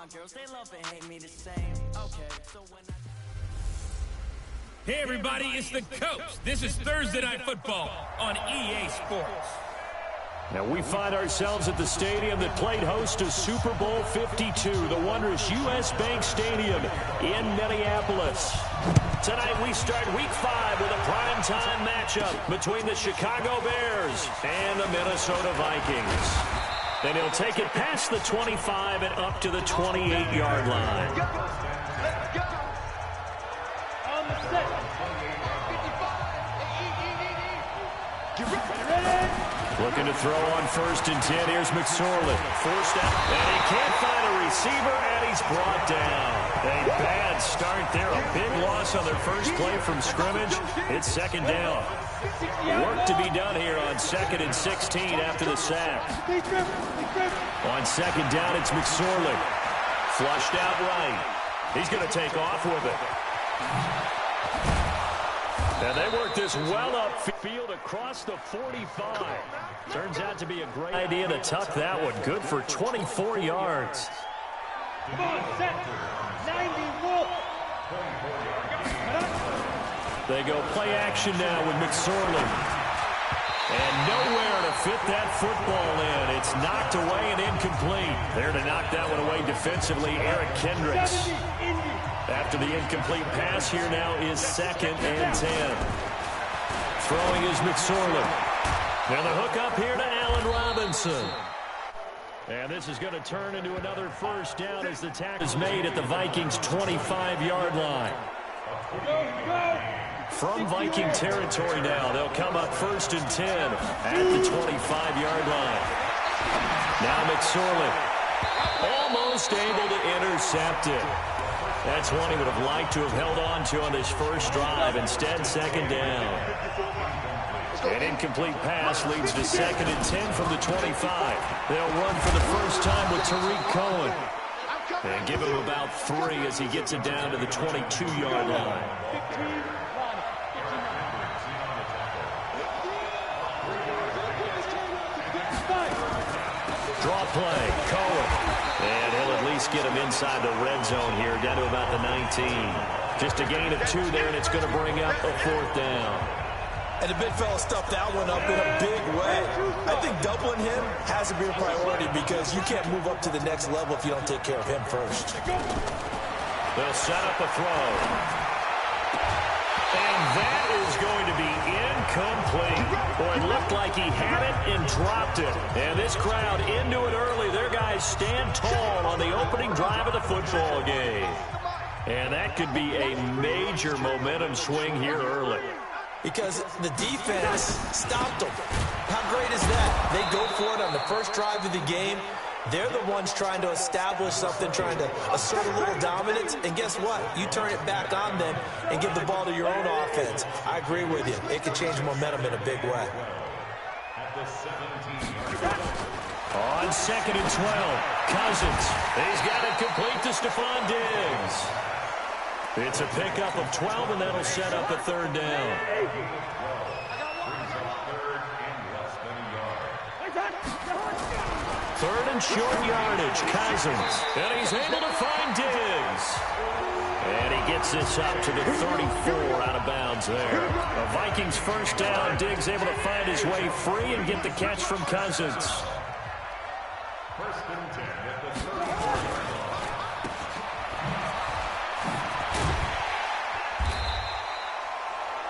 my girls, they love and hate me the same. Okay, so when Hey everybody, it's the Coach. This is Thursday Night Football on EA Sports. Now we find ourselves at the stadium that played host to Super Bowl 52, the wondrous U.S. Bank Stadium in Minneapolis. Tonight we start Week 5 with a primetime matchup between the Chicago Bears and the Minnesota Vikings. Then he'll take it past the 25 and up to the 28-yard line. Let's go. On the set. 55. Get ready. Looking to throw on 1st and 10. Here's McSorley. Forced out. And he can't find a receiver, and he's brought down. A bad start there. A big loss on their first play from scrimmage. It's 2nd down. Work to be done here on 2nd and 16 after the sack. On 2nd down, it's McSorley. Flushed out right. He's going to take off with it. And they work this well upfield across the 45. Turns out to be a great idea to tuck that one. Good for 24 yards. Come on, set. 91. They go play action now with McSorley. And nowhere to fit that football in. It's knocked away and incomplete. There to knock that one away defensively, Eric Kendricks. After the incomplete pass, here now is 2nd and 10. Throwing is McSorley. Now the hook up here to Allen Robinson. And this is going to turn into another 1st down as the tackle is made at the Vikings' 25-yard line. From Viking territory now, they'll come up 1st and 10 at the 25-yard line. Now McSorley almost able to intercept it. That's one he would have liked to have held on to on this first drive. Instead, 2nd down. An incomplete pass leads to 2nd and 10 from the 25. They'll run for the first time with Tariq Cohen. And give him about 3 as he gets it down to the 22-yard line. Draw play, Cohen. And he'll at least get him inside the red zone here, down to about the 19. Just a gain of 2 there, and it's going to bring up a 4th down. And the big fella stuffed that one up in a big way. I think doubling him has to be a priority because you can't move up to the next level if you don't take care of him first. They'll set up a throw. And that is going to be incomplete. Boy, it looked like he had it and dropped it. And this crowd into it early. Their guys stand tall on the opening drive of the football game. And that could be a major momentum swing here early. Because the defense stopped them. How great is that? They go for it on the first drive of the game. They're the ones trying to establish something, trying to assert a little dominance. And guess what? You turn it back on them and give the ball to your own offense. I agree with you. It can change momentum in a big way. On 2nd and 12, Cousins. He's got it complete to Stephon Diggs. It's a pickup of 12, and that'll set up a 3rd down. 3rd and short yardage, Cousins. And he's able to find Diggs. And he gets this up to the 34 out of bounds there. A Vikings 1st down. Diggs able to find his way free and get the catch from Cousins. 1st and 10 at the 30.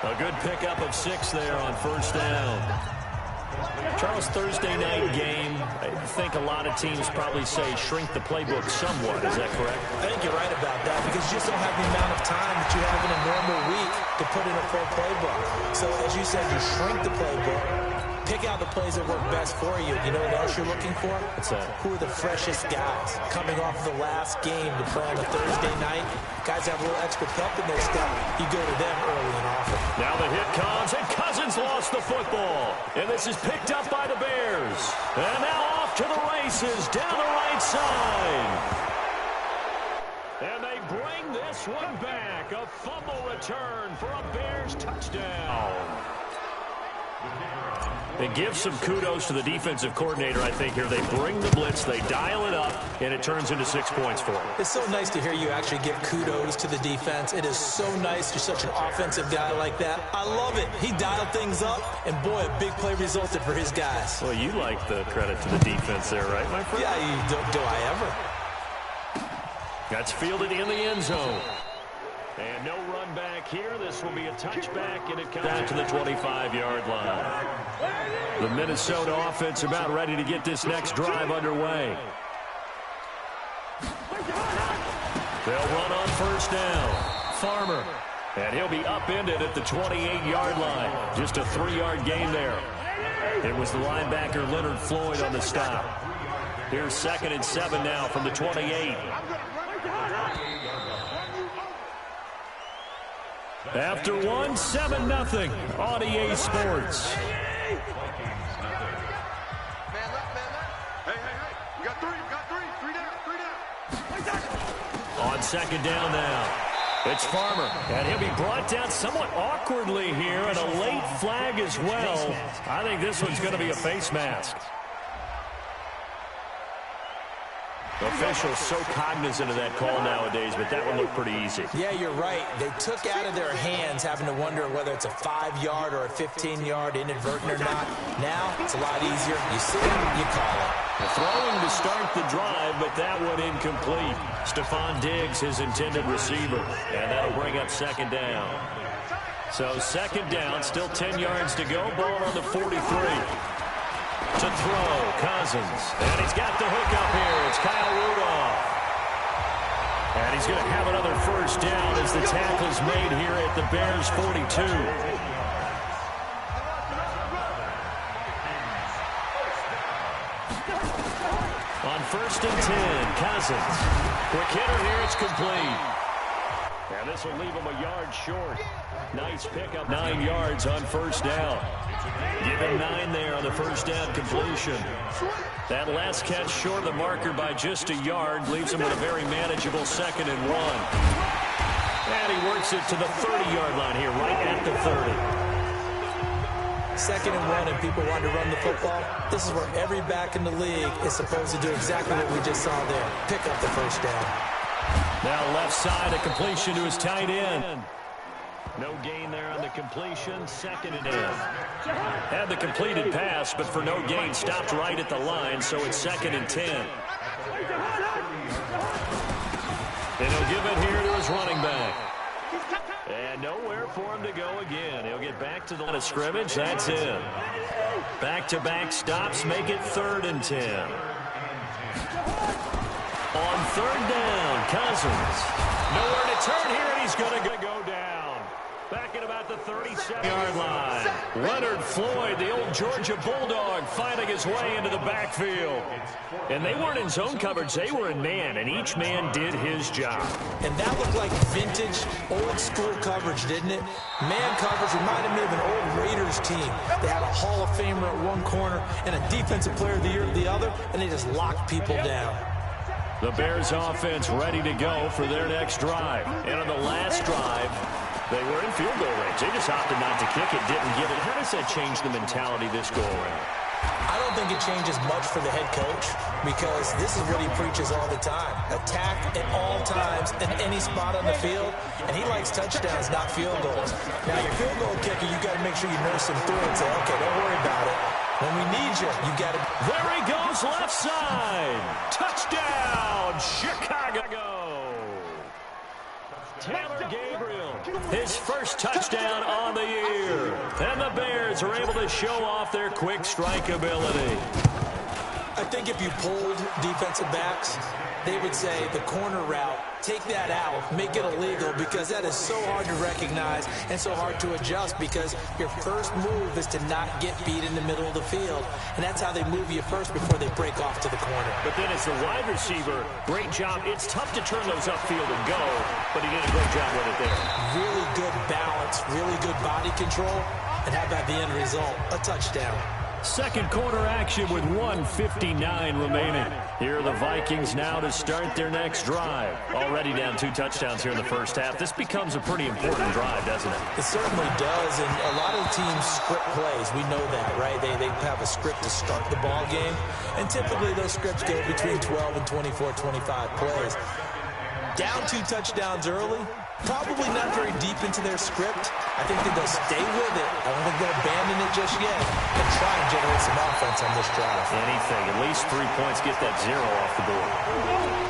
A good pickup of 6 there on 1st down. Charles, Thursday night game, I think a lot of teams probably say shrink the playbook somewhat. Is that correct? I think you're right about that because you just don't have the amount of time that you have in a normal week to put in a full playbook. So, as you said, you shrink the playbook, pick out the plays that work best for you. You know what else you're looking for? What's that? Who are the freshest guys coming off the last game to play on a Thursday night? Guys have a little extra pep in their step. You go to them early and often. Now the hit comes, and Cousins lost the football. And this is picked up by the Bears. And now off to the races down the right side. And they bring this one back. A fumble return for a Bears touchdown. They give some kudos to the defensive coordinator, I think, here. They bring the blitz, they dial it up, and it turns into 6 points for them. It's so nice to hear you actually give kudos to the defense. It is so nice. You're such an offensive guy like that. I love it. He dialed things up, and boy, a big play resulted for his guys. Well, you like the credit to the defense there, right, my friend? Yeah, do I ever? That's fielded in the end zone. And no run back here. This will be a touchback, and it comes down to the 25-yard line. The Minnesota offense about ready to get this next drive underway. They'll run on first down. Farmer. And he'll be upended at the 28-yard line. Just a 3-yard gain there. It was the linebacker Leonard Floyd on the stop. Here's 2nd and 7 now from the 28. After 1, 7-0 on EA Sports. On 2nd down now. It's Farmer, and he'll be brought down somewhat awkwardly here, and a late flag as well. I think this one's going to be a face mask. Officials so cognizant of that call nowadays, but that one looked pretty easy. Yeah, you're right. They took out of their hands having to wonder whether it's a 5-yard or a 15-yard inadvertent or not. Now, it's a lot easier. You see it, you call it. Throwing to start the drive, but that one incomplete. Stephon Diggs, his intended receiver, and that'll bring up 2nd down. So 2nd down, still 10 yards to go. Ball on the 43. To throw, Cousins. And he's got the hook up here. It's Kyle Rudolph. And he's going to have another first down as the tackle's made here at the Bears' 42. On 1st and 10, Cousins. Quick hitter here, it's complete. And this will leave him a yard short. Nice pickup, 9 yards on first down. Give him 9 there on the first down completion. That last catch short of the marker by just a yard leaves him with a very manageable 2nd and 1. And he works it to the 30-yard line here, right at the 30. 2nd and 1 and people want to run the football. This is where every back in the league is supposed to do exactly what we just saw there. Pick up the first down. Now left side, a completion to his tight end. No gain there on the completion. 2nd and 10. Had the completed pass, but for no gain, stopped right at the line, so it's 2nd and 10. And he'll give it here to his running back. And nowhere for him to go again. He'll get back to the line of scrimmage. That's it. Back-to-back stops make it 3rd and 10. On 3rd down, Cousins. Nowhere to turn here, and he's going to go down. Back at about the 37-yard line. Leonard Floyd, the old Georgia Bulldog, finding his way into the backfield. And they weren't in zone coverage. They were in man, and each man did his job. And that looked like vintage, old-school coverage, didn't it? Man coverage reminded me of an old Raiders team. They had a Hall of Famer at one corner and a Defensive Player of the Year at the other, and they just locked people down. The Bears offense ready to go for their next drive. And on the last drive, they were in field goal range. They just opted not to kick it, didn't get it. How does that change the mentality this go around? I don't think it changes much for the head coach because this is what he preaches all the time. Attack at all times in any spot on the field, and he likes touchdowns, not field goals. Now, your field goal kicker, you got to make sure you nurse him through and say, okay, don't worry about it. When we need you, you got to... There he goes, left side. Touchdown, Chicago. Taylor Gabriel, his first touchdown on the year. And the Bears are able to show off their quick strike ability. I think if you polled defensive backs, they would say the corner route, take that out, make it illegal, because that is so hard to recognize and so hard to adjust because your first move is to not get beat in the middle of the field. And that's how they move you first before they break off to the corner. But then as the wide receiver, great job. It's tough to turn those upfield and go, but he did a great job with it there. Really good balance, really good body control, and how about the end result? A touchdown. Second quarter action with 1:59 remaining. Here are the Vikings now to start their next drive. Already down 2 touchdowns here in the first half. This becomes a pretty important drive, doesn't it? It certainly does, and a lot of teams script plays. We know that, right? They have a script to start the ball game, and typically those scripts go between 12 and 24, 25 plays. Down 2 touchdowns early, probably not very deep into their script. I think that they'll stay with it. I don't think they'll abandon it just yet and try and generate some offense on this drive. Anything. At least 3 points, get that 0 off the board.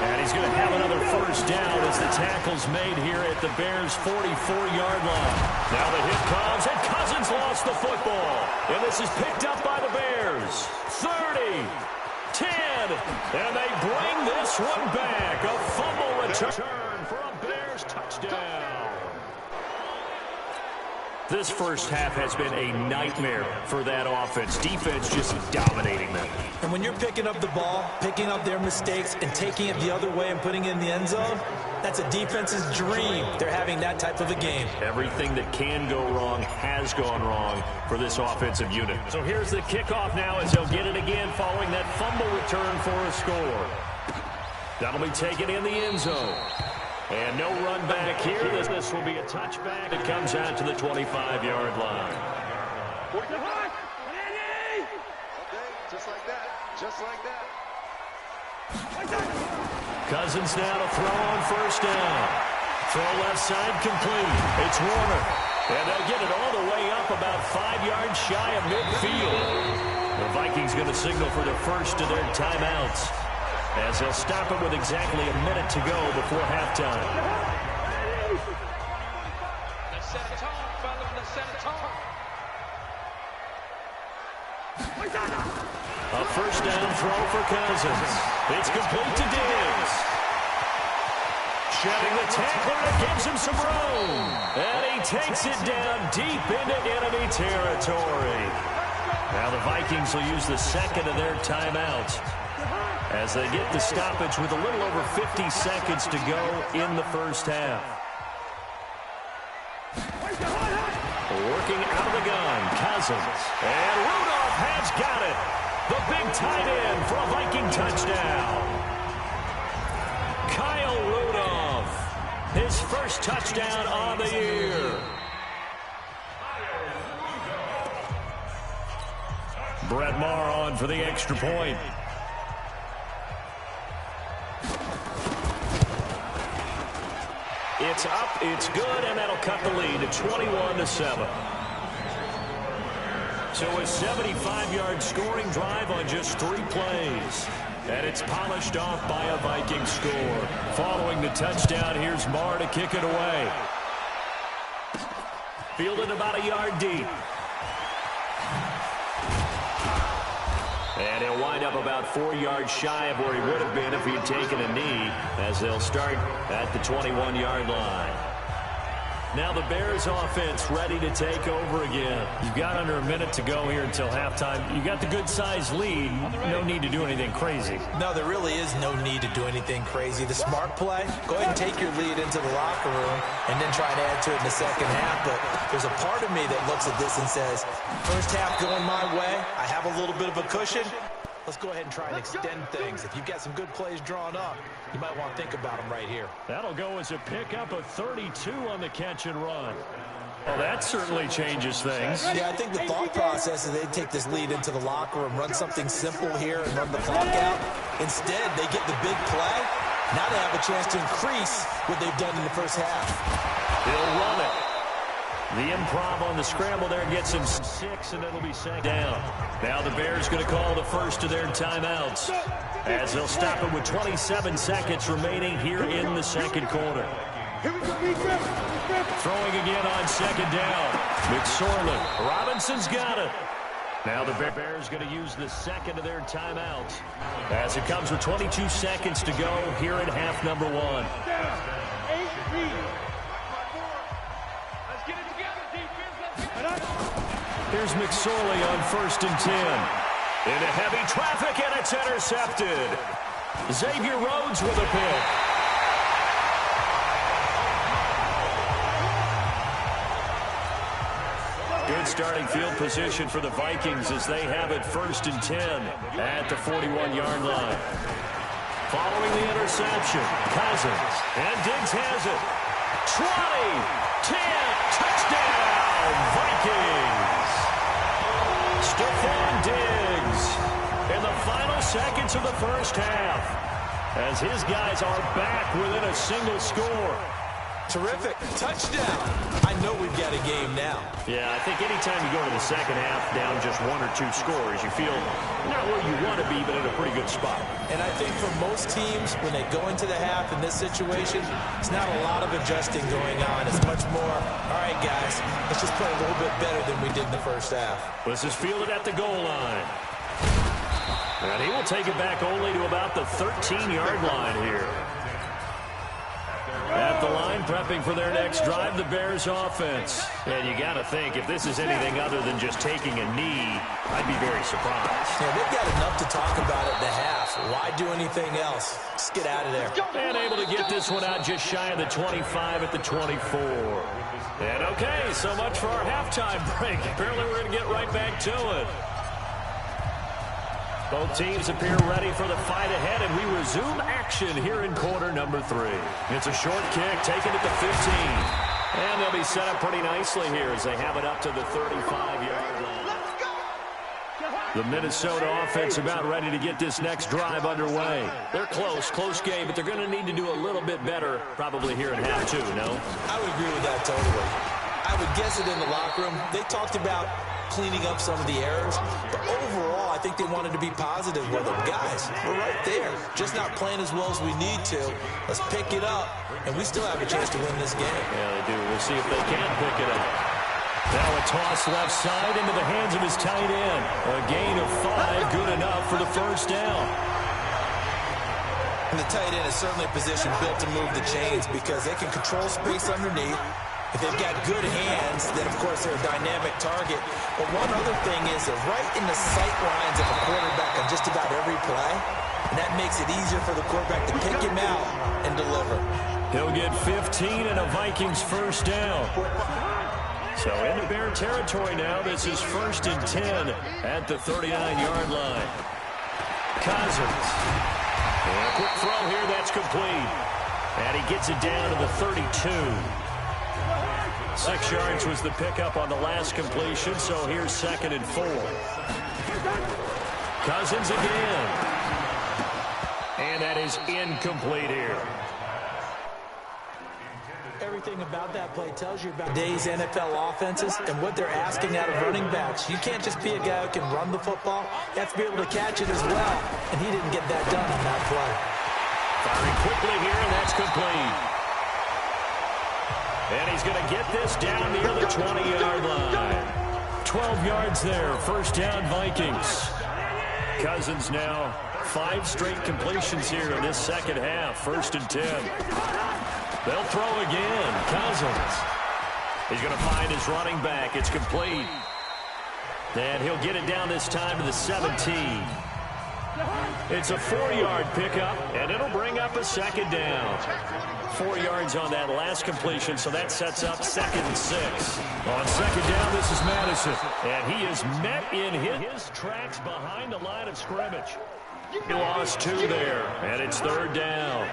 And he's going to have another first down as the tackle's made here at the Bears' 44-yard line. Now the hit comes, and Cousins lost the football. And this is picked up by the Bears. 30, 10, and they bring this one back. A fumble return for a Bears touchdown. This first half has been a nightmare for that offense. Defense just dominating them. And when you're picking up the ball, picking up their mistakes, and taking it the other way and putting it in the end zone, that's a defense's dream. They're having that type of a game. Everything that can go wrong has gone wrong for this offensive unit. So here's the kickoff now as they'll get it again following that fumble return for a score. That'll be taken in the end zone. And no run back here. This will be a touchback. It comes out to the 25-yard line. Okay, just like that. Just like that. Cousins now to throw on first down. Throw left side complete. It's Warner. And they'll get it all the way up about 5 yards shy of midfield. The Vikings going to signal for the first of their timeouts, as they'll stop it with exactly a minute to go before halftime. Let's set a tone, fellas. Let's set a tone. A first down throw for Cousins. It's complete to Diggs. Shedding the tackler, and it gives him some room. And he takes it down deep into enemy territory. Now the Vikings will use the second of their timeouts as they get the stoppage with a little over 50 seconds to go in the first half. Working out of the gun, Cousins. And Rudolph has got it. The big tight end for a Viking touchdown. Kyle Rudolph, his first touchdown on the year. Brett Maher on for the extra point. It's up, it's good, and that'll cut the lead to 21-7. So a 75-yard scoring drive on just 3 plays. And it's polished off by a Viking score. Following the touchdown, here's Maher to kick it away. Fielded about a yard deep. And he'll wind up about 4 yards shy of where he would have been if he had taken a knee, as they'll start at the 21-yard line. Now the Bears offense ready to take over again. You've got under a minute to go here until halftime. You got the good-sized lead. No need to do anything crazy. No, there really is no need to do anything crazy. The smart play, go ahead and take your lead into the locker room and then try to add to it in the second half. But there's a part of me that looks at this and says, first half going my way, I have a little bit of a cushion. Let's go ahead and try and extend things. If you've got some good plays drawn up, you might want to think about them right here. That'll go as a pickup of 32 on the catch and run. Well, that certainly changes things. Yeah, I think the thought process is they'd take this lead into the locker room, run something simple here and run the clock out. Instead, they get the big play. Now they have a chance to increase what they've done in the first half. He'll run it. The improv on the scramble there gets him 6, and it'll be second down. Now the Bears going to call the first of their timeouts, as they'll stop it with 27 seconds remaining here in the second quarter. Throwing again on second down. McSorley. Robinson's got it. Now the Bears going to use the second of their timeouts, as it comes with 22 seconds to go here in half number 1. Here's McSorley on 1st and 10. Into heavy traffic, and it's intercepted. Xavier Rhodes with a pick. Good starting field position for the Vikings as they have it 1st and 10 at the 41-yard line. Following the interception, Cousins, and Diggs has it. 20, 10, touchdown, Vikings. Stephon Diggs in the final seconds of the first half as his guys are back within a single score. Terrific. Touchdown. I know we've got a game now. Yeah, I think anytime you go into the second half down just 1 or 2 scores, you feel not where you want to be, but in a pretty good spot. And I think for most teams, when they go into the half in this situation, it's not a lot of adjusting going on. It's much more, all right, guys, let's just play a little bit better than we did in the first half. This is fielded at the goal line. And he will take it back only to about the 13-yard line here. At the line, prepping for their next drive, the Bears offense. And you got to think, if this is anything other than just taking a knee, I'd be very surprised. Yeah, they've got enough to talk about at the half. Why do anything else? Just get out of there. And able to get this one out just shy of the 25 at the 24. And okay, so much for our halftime break. Apparently we're going to get right back to it. Both teams appear ready for the fight ahead, and we resume action here in quarter number 3. It's a short kick, taken at the 15. And they'll be set up pretty nicely here as they have it up to the 35-yard line. The Minnesota offense about ready to get this next drive underway. They're close game, but they're going to need to do a little bit better probably here in half 2, no? I would agree with that totally. I would guess it in the locker room. They talked about cleaning up some of the errors, but overall, I think they wanted to be positive with them. Guys, we're right there, just not playing as well as we need to. Let's pick it up, and we still have a chance to win this game. Yeah, they do. We'll see if they can pick it up. Now a toss left side into the hands of his tight end. A gain of 5, good enough for the first down. And the tight end is certainly a position built to move the chains because they can control space underneath. If they've got good hands, then, of course, they're a dynamic target. But one other thing is they're right in the sight lines of a quarterback on just about every play, and that makes it easier for the quarterback to pick him out and deliver. He'll get 15 and a Vikings first down. So into Bear territory now. This is 1st and 10 at the 39-yard line. Cousins. And a quick throw here. That's complete. And he gets it down to the 32. 6 yards was the pickup on the last completion, so here's 2nd and 4. Cousins again. And that is incomplete here. Everything about that play tells you about today's NFL offenses and what they're asking out of running backs. You can't just be a guy who can run the football. You have to be able to catch it as well, and he didn't get that done on that play. Firing quickly here, and that's complete. And he's going to get this down near the 20-yard line. 12 yards there, first down Vikings. Cousins now 5 straight completions here in this second half, 1st and 10. They'll throw again, Cousins. He's going to find his running back. It's complete. And he'll get it down this time to the 17. It's a 4-yard pickup, and it'll bring up a 2nd down. 4 yards on that last completion, so that sets up 2nd and 6. On 2nd down, this is Madison, and he is met in his tracks behind the line of scrimmage. He lost 2 there, and it's 3rd down.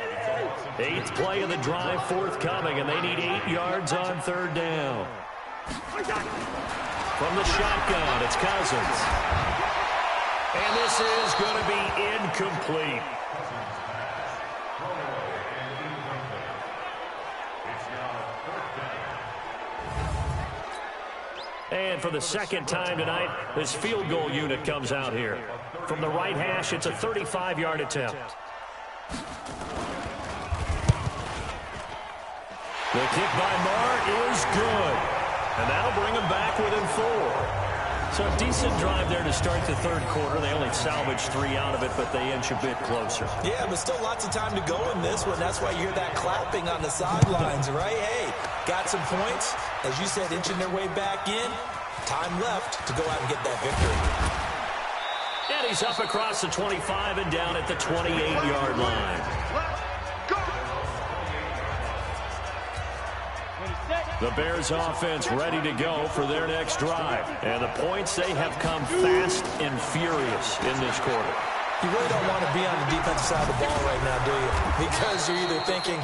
8th play of the drive forthcoming, and they need 8 yards on 3rd down. From the shotgun, it's Cousins. And this is going to be incomplete. And for the second time tonight, this field goal unit comes out here. From the right hash, it's a 35-yard attempt. The kick by Marr is good. And that'll bring them back within 4. So a decent drive there to start the 3rd quarter. They only salvaged 3 out of it, but they inch a bit closer. Yeah, but still lots of time to go in this one. That's why you hear that clapping on the sidelines, right? Hey, got some points. As you said, inching their way back in. Time left to go out and get that victory. And he's up across the 25 and down at the 28-yard line. Let's go. 26. The Bears offense ready to go for their next drive. And the points, they have come fast and furious in this quarter. You really don't want to be on the defensive side of the ball right now, do you? Because you're either thinking,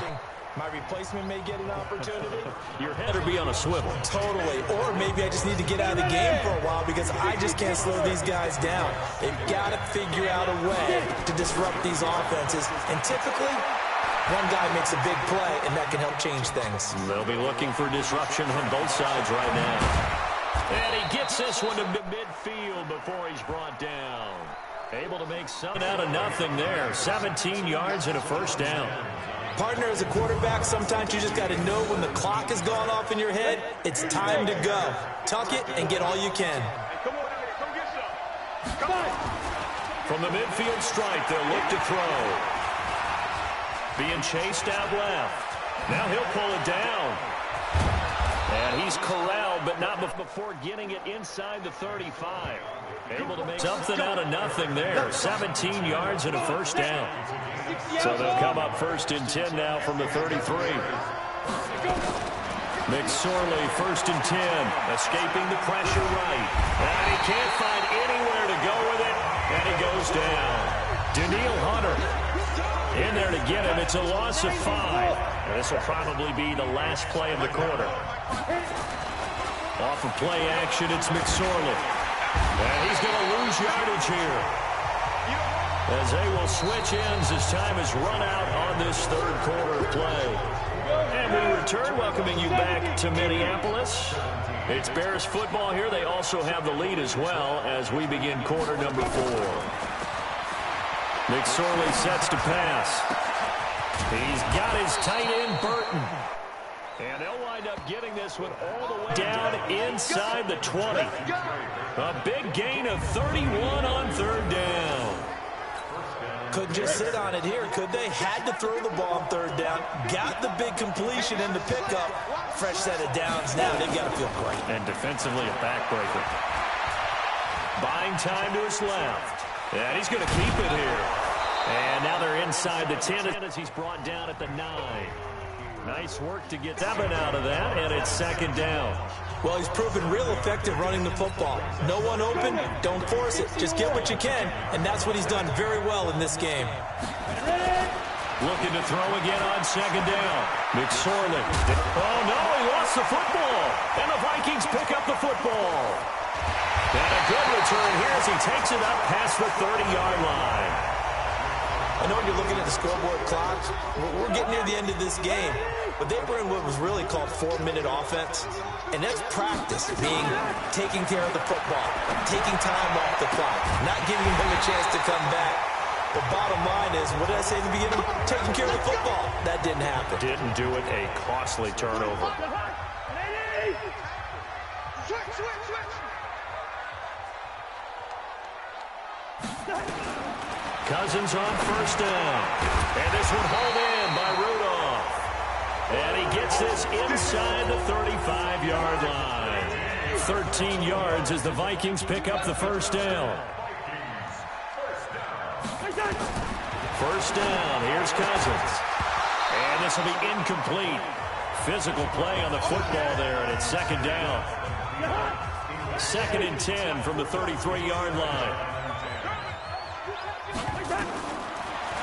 my replacement may get an opportunity. Your head will be on a swivel. Totally. Or maybe I just need to get out of the game for a while because I just can't slow these guys down. They've got to figure out a way to disrupt these offenses. And typically, one guy makes a big play, and that can help change things. They'll be looking for disruption on both sides right now. And he gets this one to midfield before he's brought down. Able to make something out of nothing there. 17 yards and a first down. Partner, as a quarterback, sometimes you just got to know when the clock has gone off in your head, it's time to go. Tuck it and get all you can. Come on, come get some. Come on. From the midfield stripe, they'll look to throw. Being chased out left. Now he'll pull it down. And he's corralled, but not before getting it inside the 35. Able to make something out of nothing there. 17 yards and a first down. So they'll come up first and 10 now from the 33. McSorley, first and 10, escaping the pressure right. And he can't find anywhere to go with it, and he goes down. Daniil Hunter in there to get him. It's a loss of 5. And this will probably be the last play of the quarter. Off of play action, it's McSorley. And he's going to lose yardage here, as they will switch ends as time has run out on this third quarter of play. And we return, welcoming you back to Minneapolis. It's Bears football here. They also have the lead as well as we begin quarter number 4. McSorley sets to pass. He's got his tight end, Burton. And they'll wind up getting this one all the way down inside the 20. A big gain of 31 on third down. Couldn't just sit on it here, could they? Had to throw the ball on third down. Got the big completion in the pickup. Fresh set of downs now. They've got to feel great. And defensively a backbreaker. Buying time to his left. And he's going to keep it here. And now they're inside the 10 as he's brought down at the 9. Nice work to get 7 out of that, and it's second down. Well, he's proven real effective running the football. No one open, don't force it. Just get what you can, and that's what he's done very well in this game. Looking to throw again on second down. McSorley. Oh, no, he lost the football. And the Vikings pick up the football. And a good return here as he takes it up past the 30-yard line. I know when you're looking at the scoreboard clock, we're getting near the end of this game, but they were in what was really called 4-minute offense, and that's practice, being taking care of the football, taking time off the clock, not giving them a chance to come back. The bottom line is, what did I say in the beginning? Taking care of the football. That didn't happen. Didn't do it, a costly turnover. Cousins on first down. And this one hauled in by Rudolph. And he gets this inside the 35-yard line. 13 yards as the Vikings pick up the first down. First down, here's Cousins. And this will be incomplete. Physical play on the football there, and it's second down. Second and 10 from the 33-yard line.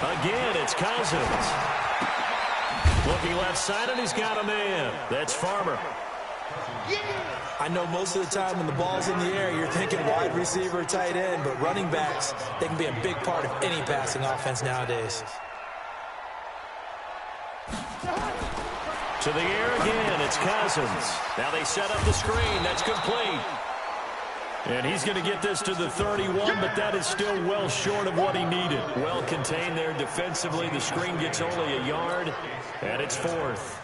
Again, it's Cousins. Looking left side, and he's got a man. That's Farmer. I know most of the time when the ball's in the air, you're thinking wide receiver, tight end, but running backs, they can be a big part of any passing offense nowadays. To the air again, it's Cousins. Now they set up the screen. That's complete. And he's going to get this to the 31, but that is still well short of what he needed. Well contained there defensively. The screen gets only a yard, and it's fourth.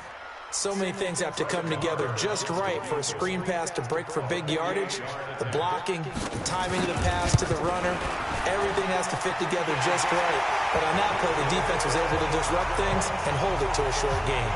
So many things have to come together just right for a screen pass to break for big yardage. The blocking, the timing of the pass to the runner, everything has to fit together just right. But on that play, the defense was able to disrupt things and hold it to a short game.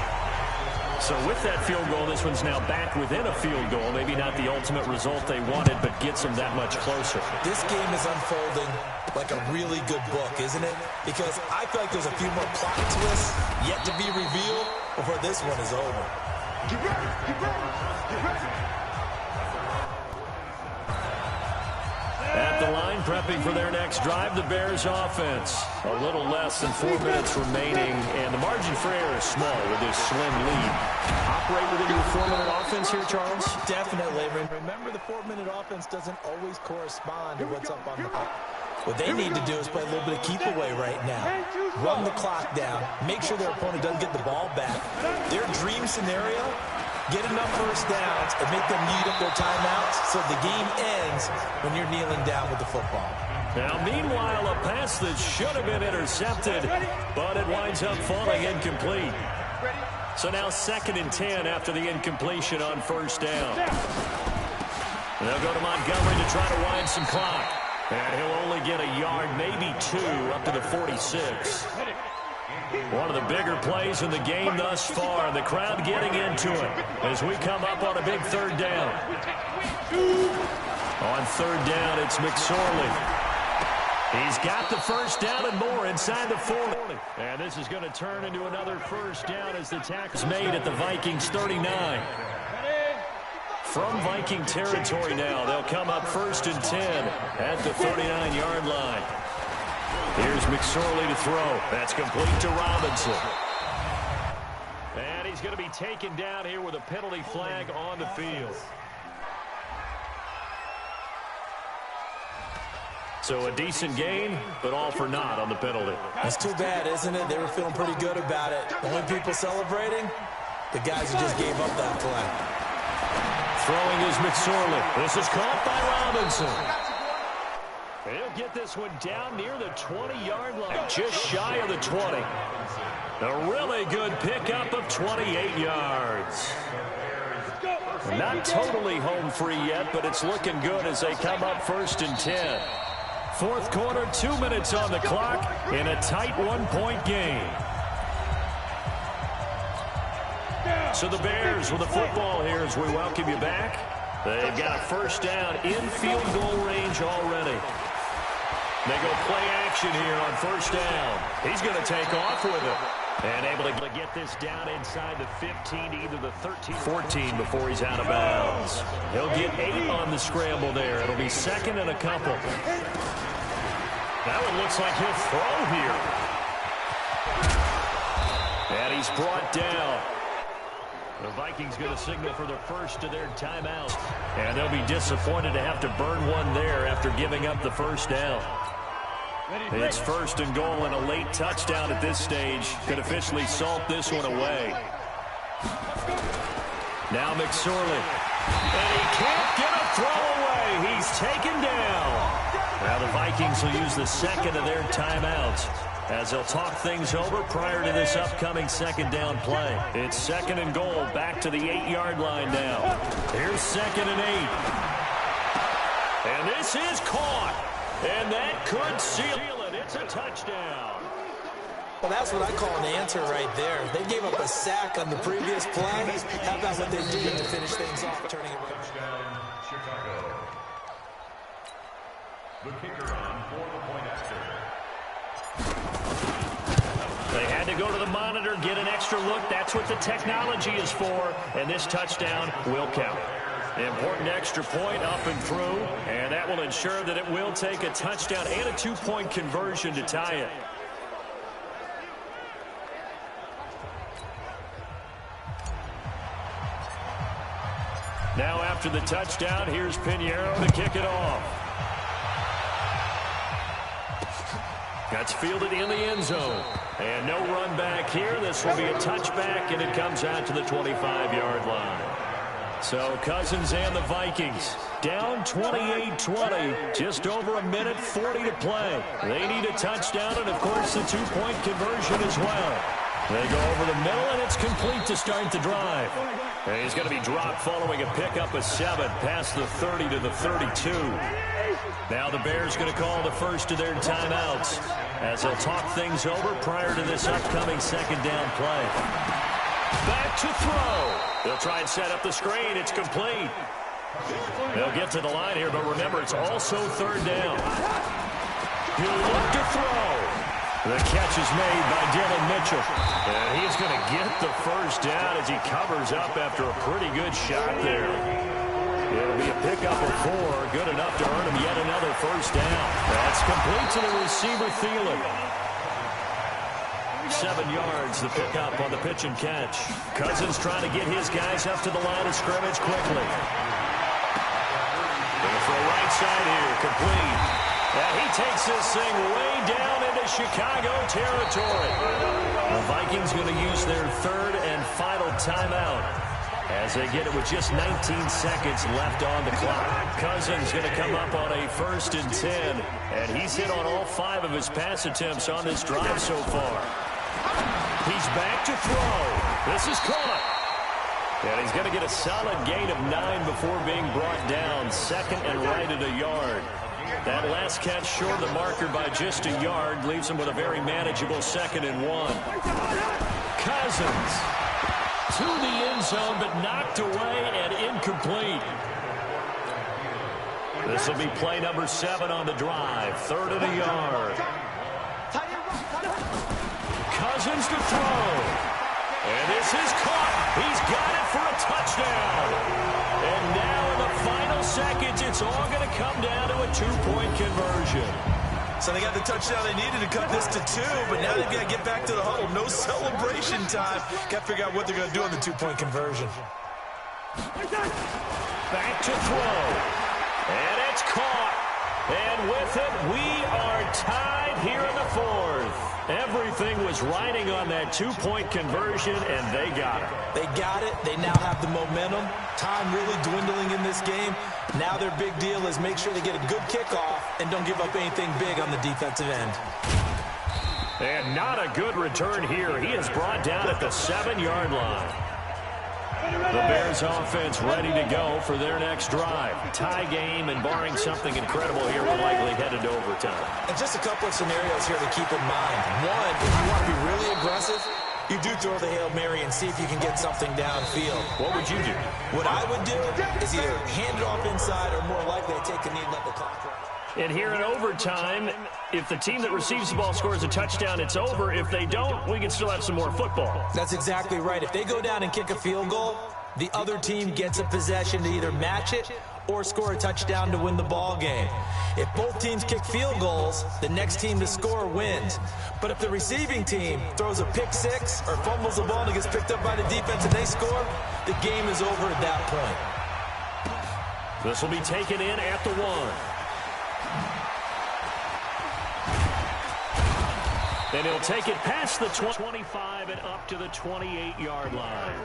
So with that field goal, this one's now back within a field goal. Maybe not the ultimate result they wanted, but gets them that much closer. This game is unfolding like a really good book, isn't it? Because I feel like there's a few more plot twists yet to be revealed before this one is over. Get ready. Get ready. Get ready. At the line, prepping for their next drive, the Bears offense. A little less than 4 minutes remaining, and the margin for error is small with this slim lead. Operate within your 4-minute offense here, Charles? Definitely. Remember, the 4-minute offense doesn't always correspond to what's up on the clock. What they need to do is play a little bit of keep away right now. Run the clock down. Make sure their opponent doesn't get the ball back. Their dream scenario, get enough first downs and make them eat up their timeouts so the game ends when you're kneeling down with the football. Now, meanwhile, a pass that should have been intercepted, but it winds up falling incomplete. So now 2nd and 10 after the incompletion on first down. They'll go to Montgomery to try to wind some clock. And he'll only get a yard, maybe 2, up to the 46. One of the bigger plays in the game thus far. The crowd getting into it as we come up on a big 3rd down. On 3rd down, it's McSorley. He's got the first down and more inside the 40. And this is going to turn into another first down as the tackle's made at the Vikings 39. From Viking territory now, they'll come up 1st and 10 at the 39-yard line. Here's McSorley to throw. That's complete to Robinson. And he's going to be taken down here with a penalty flag on the field. So a decent gain, but all for naught on the penalty. That's too bad, isn't it? They were feeling pretty good about it. The only people celebrating, the guys who just gave up that play. Throwing is McSorley. This is caught by Robinson. He'll get this one down near the 20-yard line, just shy of the 20. A really good pickup of 28 yards. Not totally home free yet, but it's looking good as they come up 1st and 10. 4th quarter, 2 minutes on the clock in a tight 1-point game. So the Bears with the football here as we welcome you back. They've got a first down in field goal range already. They go play action here on first down. He's going to take off with it. And able to get this down inside the 15 to either the 13-14 before he's out of bounds. He'll get 8 on the scramble there. It'll be 2nd and a couple. That one looks like he'll throw here. And he's brought down. The Vikings going to signal for the first of their timeouts. And they'll be disappointed to have to burn one there after giving up the first down. It's 1st and goal, and a late touchdown at this stage could officially salt this one away. Now McSorley. And he can't get a throw away. He's taken down. Now the Vikings will use the 2nd of their timeouts as they'll talk things over prior to this upcoming 2nd down play. It's 2nd and goal, back to the 8-yard line now. Here's 2nd and 8. And this is caught. And that could seal it. It's a touchdown. Well, that's what I call an answer right there. They gave up a sack on the previous play. How about what they did to finish things off, turning it around? Touchdown, Chicago. The kicker on for the point after. They had to go to the monitor, get an extra look. That's what the technology is for. And this touchdown will count. Important extra point up and through. And that will ensure that it will take a touchdown and a 2-point conversion to tie it. Now after the touchdown, here's Pinheiro to kick it off. That's fielded in the end zone. And no run back here. This will be a touchback, and it comes out to the 25-yard line. So Cousins and the Vikings down 28-20. Just over a minute 40 to play. They need a touchdown and, of course, the 2-point conversion as well. They go over the middle, and it's complete to start the drive. And he's going to be dropped following a pickup of 7 past the 30 to the 32. Now the Bears going to call the first of their timeouts as they'll talk things over prior to this upcoming 2nd down play. Back to throw. They'll try and set up the screen. It's complete. They'll get to the line here, but remember, it's also 3rd down. He'll look to throw. The catch is made by Dylan Mitchell. And he's going to get the first down as he covers up after a pretty good shot there. It'll be a pickup of 4, good enough to earn him yet another first down. That's complete to the receiver, Thielen. 7 yards, the pickup on the pitch and catch. Cousins trying to get his guys up to the line of scrimmage quickly. Going for a right side here, complete. And he takes this thing way down into Chicago territory. The Vikings going to use their 3rd and final timeout as they get it with just 19 seconds left on the clock. Cousins going to come up on a 1st and 10, and he's hit on all 5 of his pass attempts on this drive so far. He's back to throw. This is caught. And he's going to get a solid gain of 9 before being brought down. 2nd and right at a yard. That last catch short of the marker by just a yard leaves him with a very manageable 2nd and 1. Cousins to the end zone, but knocked away and incomplete. This will be play number 7 on the drive. 3rd and a yard. Cousins to throw. And this is caught. He's got it for a touchdown. And now in the final seconds, it's all going to come down to a 2-point conversion. So they got the touchdown they needed to cut this to 2, but now they've got to get back to the huddle. No celebration time. Got to figure out what they're going to do on the 2-point conversion. Back to throw. And it's caught. And with it, we are tied here in the 4th. Everything was riding on that 2-point conversion, and they got it. They got it. They now have the momentum. Time really dwindling in this game. Now their big deal is make sure they get a good kickoff and don't give up anything big on the defensive end. And not a good return here. He is brought down at the 7-yard line. The Bears offense ready to go for their next drive. Tie game, and barring something incredible here, we're likely headed to overtime. And just a couple of scenarios here to keep in mind. One, if you want to be really aggressive, you do throw the Hail Mary and see if you can get something downfield. What would you do? What I would do is either hand it off inside or more likely to take a knee and let the clock run. And here in overtime, if the team that receives the ball scores a touchdown, it's over. If they don't, we can still have some more football. That's exactly right. If they go down and kick a field goal, the other team gets a possession to either match it or score a touchdown to win the ball game. If both teams kick field goals, the next team to score wins. But if the receiving team throws a pick 6 or fumbles the ball and it gets picked up by the defense and they score, the game is over at that point. This will be taken in at the 1. And he'll take it past the 25 and up to the 28-yard line.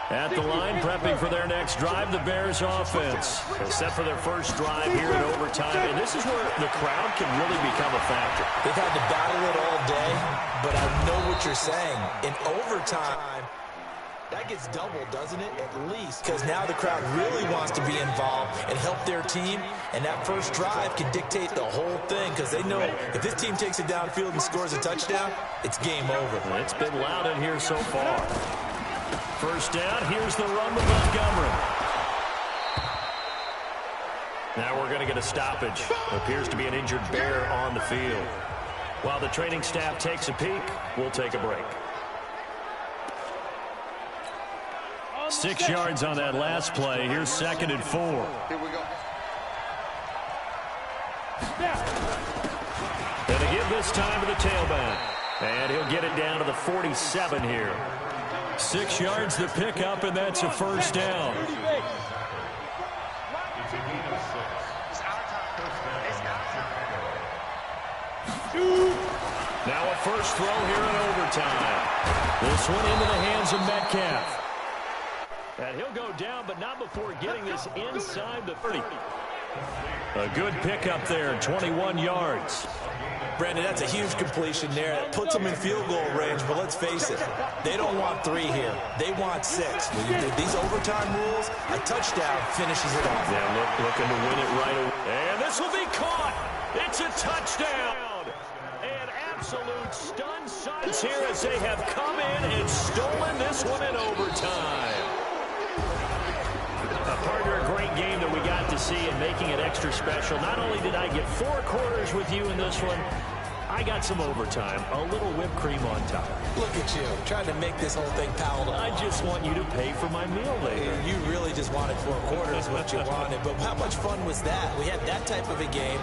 At the line, prepping for their next drive, the Bears offense. Set for their first drive here in overtime. And this is where the crowd can really become a factor. They've had to battle it all day, but I know what you're saying. In overtime, that gets doubled, doesn't it? At least. Because now the crowd really wants to be involved and help their team. And that first drive can dictate the whole thing because they know if this team takes it downfield and scores a touchdown, it's game over. It's been loud in here so far. First down, here's the run with Montgomery. Now we're going to get a stoppage. Appears to be an injured Bear on the field. While the training staff takes a peek, we'll take a break. 6 yards on that last play. Here's 2nd and 4. Here we go. And to give this time to the tailback. And he'll get it down to the 47 here. 6 yards the pickup, and that's a first down. Now a first throw here in overtime. This one into the hands of Metcalf. And he'll go down, but not before getting this inside the 30. A good pickup there, 21 yards. Brandon, that's a huge completion there. That puts them in field goal range, but let's face it, they don't want 3 here. They want 6. These overtime rules, a touchdown finishes it off. Yeah, looking to win it right away. And this will be caught. It's a touchdown. And absolute stun signs here as they have come in and stolen this one in overtime. A partner, a great game that we got to to see, and making it extra special. Not only did I get 4 quarters with you in this one, I got some overtime, a little whipped cream on top. Look at you, trying to make this whole thing palatable. I just want you to pay for my meal later. You really just wanted 4 quarters, what you wanted. But how much fun was that? We had that type of a game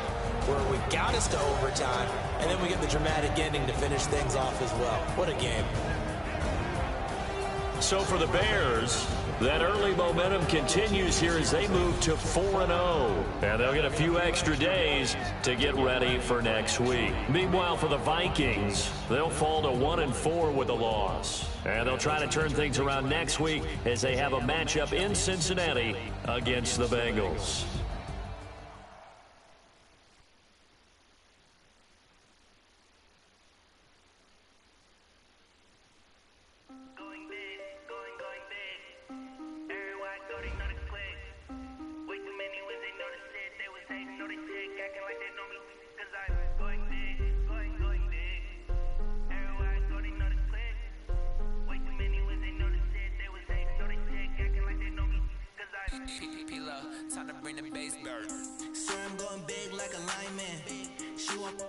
where we got us to overtime, and then we get the dramatic ending to finish things off as well. What a game. So for the Bears, that early momentum continues here as they move to 4-0. And they'll get a few extra days to get ready for next week. Meanwhile, for the Vikings, they'll fall to 1-4 with a loss. And they'll try to turn things around next week as they have a matchup in Cincinnati against the Bengals. Time to bring the bass bird. Swear I'm going big like a lineman. She want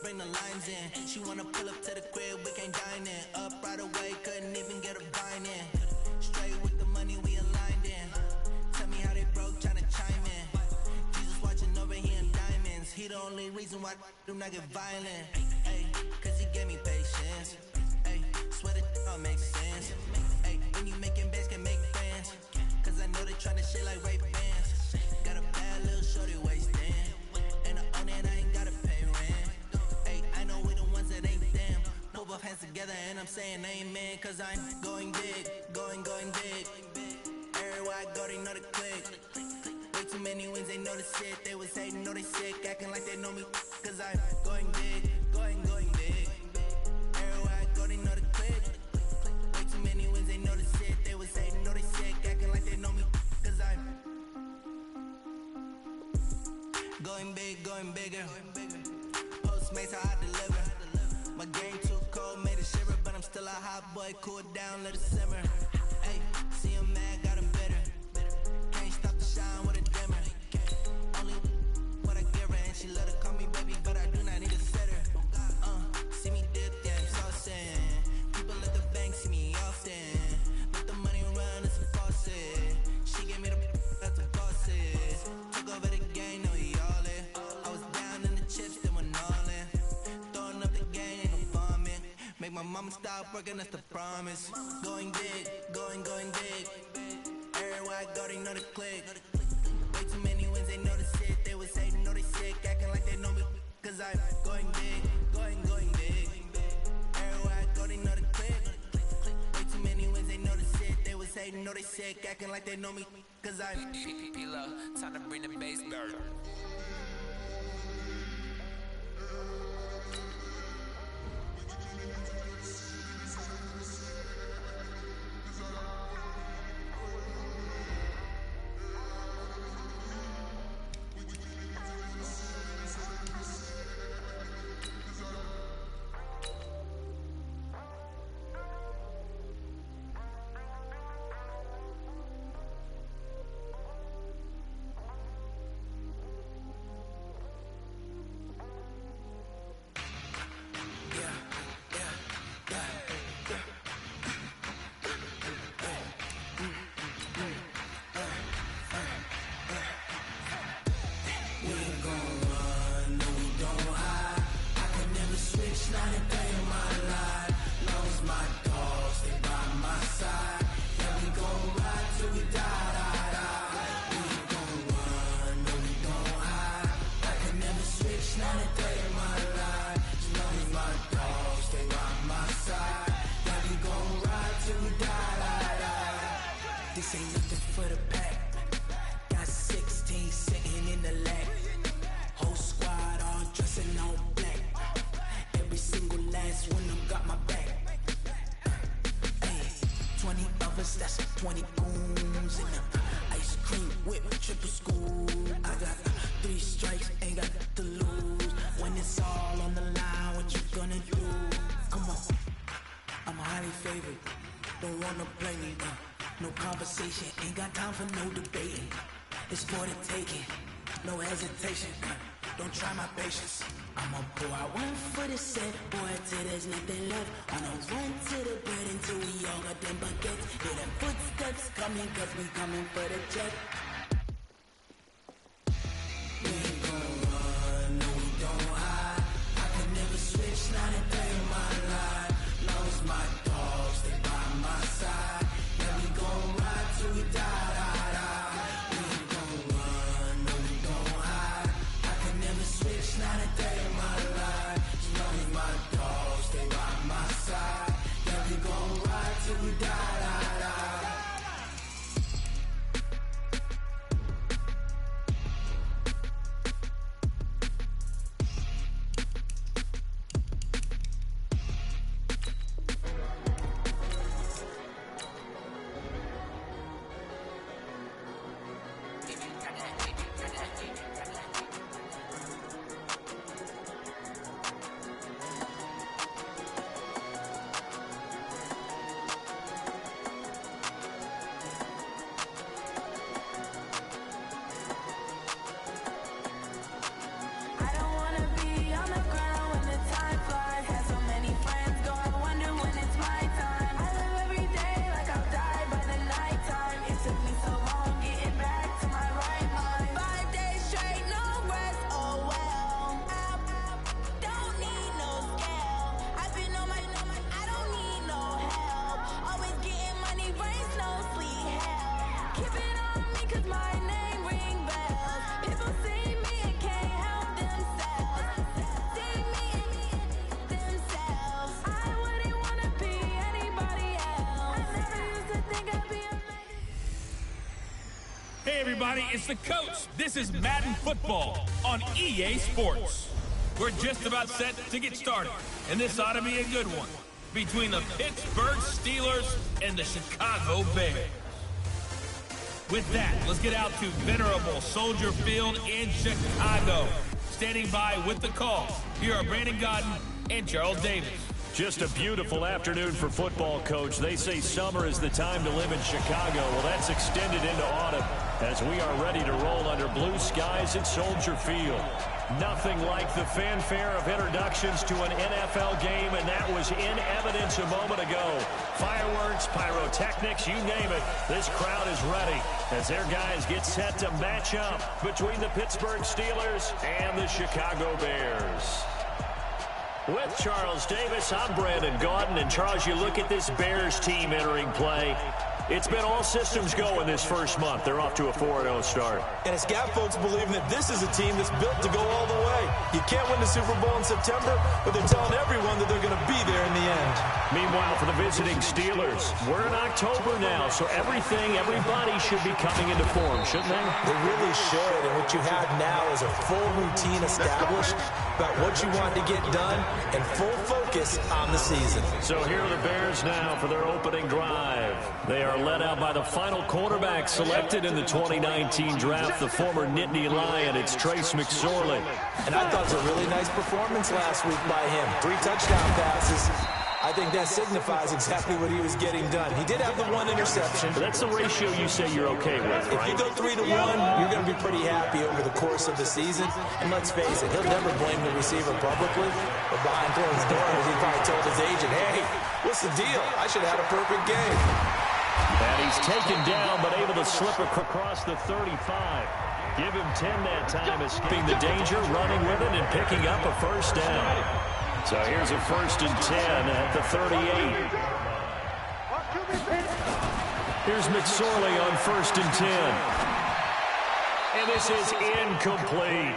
bring the lines in. She wanna pull up to the crib, we can't dine in. Up right away, couldn't even get a vine in. Straight with the money we aligned in. Tell me how they broke, tryna chime in. Jesus watching over here in diamonds. He the only reason why do not get violent. Ay, cause he gave me patience. Ay, swear that all makes sense. Ay, when you making bets can make friends. Cause I know they tryna shit like Ray Bans. Got a bad little shorty wasting. And I own it, I ain't gotta pay rent. Hey, I know we the ones that ain't them. Put both hands together and I'm saying amen. Cause I'm going big, going big. Everywhere I go, they know the click. Way too many wins, they know the shit. They was hating, know they sick, acting like they know me. Cause I'm going big, going big. Everywhere I go, they know the click. Way too many wins, they know the shit. They was hating, know they sick, acting like they know me. Cause I'm going big, going bigger. Postmates how I deliver. My game too cold, made it shiver, but I'm still a hot boy. Cool it down, let it simmer. Hey, see him mad, got him bitter. Can't stop the shine with a dimmer. Only what I give her, and she let her call me baby, but I do not need a sitter. See me dip, yeah, I'm saucing. People at the bank see me often. Let the money run, it's a faucet. She gave me the that's the bosses. Took over the game, now we all in. I was down in the chips, then went all in. Throwing up the game, ain't no farming. Make my mama stop working, that's the promise. Going big, going big. Everywhere I go, they know the click. Way too many wins, they know the shit. They was hating, know they sick, acting like they know me. Cause I'm going big, going big. Everywhere I go, they know the click. Way too many wins, they know the shit. They was hating, know they sick, acting like they know me. Cause I'm P-Lo, time to bring the bass bird. This ain't nothing for the pack. Got 16 sitting in the lag. Whole squad all dressing all black. Every single last one of them got my back. Hey, 20 of us, that's 20 goons in them. Ice cream whip, triple school. I got 3 strikes, ain't got to lose. When it's all on the line, what you gonna do? Come on, I'm highly favored. Don't wanna play me, no conversation, ain't got time for no debating. It's for the taking, no hesitation. Don't try my patience. I'ma pour out one for the set, boy, till there's nothing left. On a run to the bread until we all got them buckets. Hear them footsteps coming, cause we coming for the check. We ain't gon' run, no we don't hide. I could never switch, not a day in my life. Long as my dogs stay by my side. Yeah, we gon' ride till we die, die, die. We ain't gon' run, no we don't hide. I could never switch, not a day in my life. As long as my dogs stay by my side. Yeah, we gon' ride till we die, die, die. Hey everybody, it's the coach. This is Madden Football on EA Sports. We're just about set to get started, and this ought to be a good one between the Pittsburgh Steelers and the Chicago Bears. With that, let's get out to venerable Soldier Field in Chicago. Standing by with the call, here are Brandon Godden and Charles Davis. Just a beautiful afternoon for football, Coach. They say summer is the time to live in Chicago. Well, that's extended into autumn as we are ready to roll under blue skies at Soldier Field. Nothing like the fanfare of introductions to an NFL game, and that was in evidence a moment ago. Fireworks, pyrotechnics, you name it. This crowd is ready as their guys get set to match up between the Pittsburgh Steelers and the Chicago Bears. With Charles Davis, I'm Brandon Gaudin. And Charles, you look at this Bears team entering play. It's been all systems go in this first month. They're off to a 4-0 start. And it's got folks believing that this is a team that's built to go all the way. You can't win the Super Bowl in September, but they're telling everyone that they're going to be there in the end. Meanwhile, for the visiting Steelers, we're in October now, so everybody should be coming into form, shouldn't they? They really should, and what you have now is a full routine established about what you want to get done and full focus on the season. So here are the Bears now for their opening drive. They are led out by the final quarterback selected in the 2019 draft, the former Nittany Lion. It's Trace McSorley. And I thought it was a really nice performance last week by him. 3 touchdown passes. I think that signifies exactly what he was getting done. He did have the 1 interception. But that's the ratio you say you're okay with, right? If you go 3-1, you're going to be pretty happy over the course of the season. And let's face it, he'll never blame the receiver publicly. But behind closed doors, he probably told his agent, hey, what's the deal? I should have had a perfect game. And he's taken down, but able to slip across the 35. Give him 10 that time, escaping the danger, running with it, and picking up a first down. So here's a 1st and 10 at the 38. Here's McSorley on 1st and 10. And this is incomplete.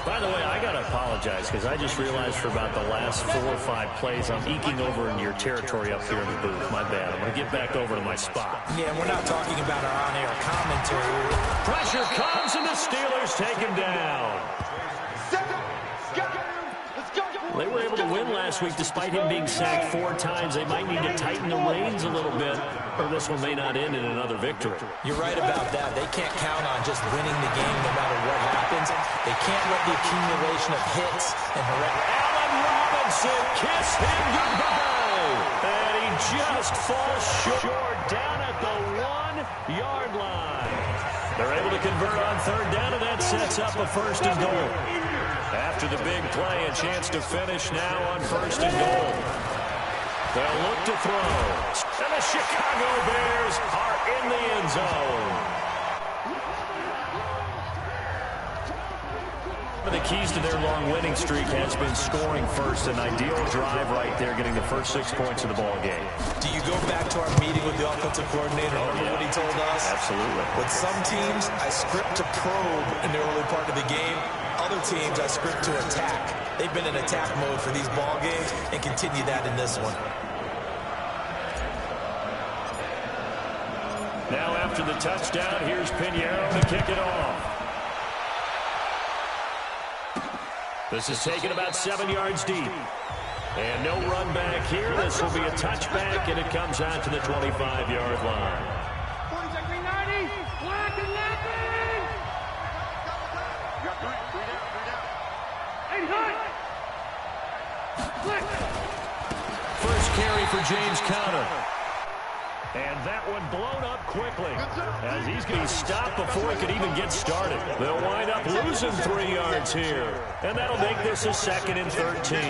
By the way, I got to apologize because I just realized for about the last 4 or 5 plays, I'm eking over in your territory up here in the booth. My bad. I'm going to get back over to my spot. Yeah, we're not talking about our on-air commentary. Pressure comes, and the Steelers take him down. They were able to win last week despite him being sacked 4 times. They might need to tighten the reins a little bit, or this one may not end in another victory. You're right about that. They can't count on just winning the game no matter what happens. They can't let the accumulation of hits and Allen Robinson, kiss him goodbye. And he just falls short down at the 1-yard line. They're able to convert on third down, and that sets up a first and goal. After the big play, a chance to finish now on first and goal. They'll look to throw. And the Chicago Bears are in the end zone. One of the keys to their long winning streak has been scoring first. An ideal drive right there, getting the first 6 points of the ball game. Do you go back to our meeting with the offensive coordinator? Remember what he told us? Absolutely. With some teams, I script to probe in the early part of the game. Other teams, I script to attack. They've been in attack mode for these ball games and continue that in this one. Now after the touchdown, here's Pinheiro to kick it off. This is taken about 7 yards deep. And no run back here. This will be a touchback, and it comes out to the 25-yard line. First carry for James Conner. And that one blown up quickly as he's going to be stopped before he could even get started. They'll wind up losing 3 yards here, and that'll make this a 2nd and 13.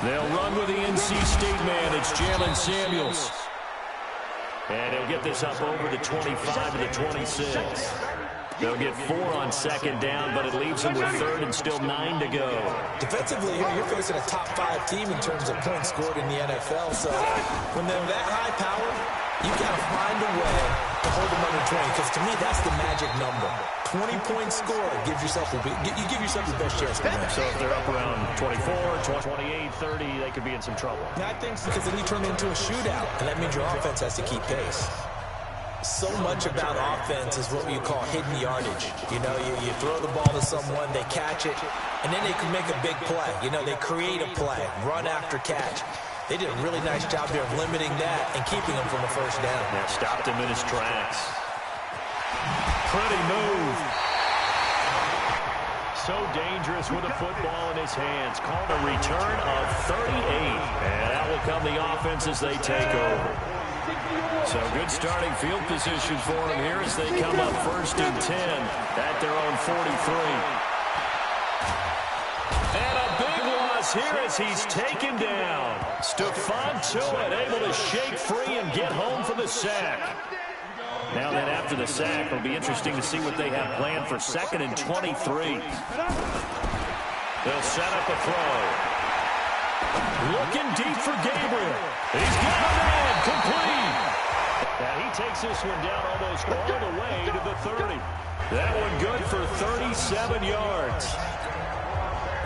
They'll run with the NC State man. It's Jalen Samuels. And he'll get this up over the 25 to the 26. They'll get 4 on 2nd down, but it leaves them with 3rd and still 9 to go. Defensively, you're facing a top 5 team in terms of points scored in the NFL. So when they're that high powered, you got to find a way to hold them under 20. Because to me, that's the magic number. 20-point score gives yourself you give yourself the best chance to win. So if they're up around 24, 28, 30, they could be in some trouble. I think so, because then you turn it into a shootout, and that means your offense has to keep pace. So much about offense is what you call hidden yardage. You know, you throw the ball to someone, they catch it, and then they can make a big play. You know, they create a play, run after catch. They did a really nice job there of limiting that and keeping him from a first down. Yeah, stopped him in his tracks. Pretty move. So dangerous with a football in his hands. Called a return of 38. And that will come the offense as they take over. So good starting field position for them here as they come up 1st and 10 at their own 43. And a big loss here as he's taken down. Stephon Tuitt able to shake free and get home for the sack. Now then after the sack, it'll be interesting to see what they have planned for 2nd and 23. They'll set up a throw. Looking deep for Gabriel. He's got a man complete. Now he takes this one down almost all the way to the 30. That one good for 37 yards.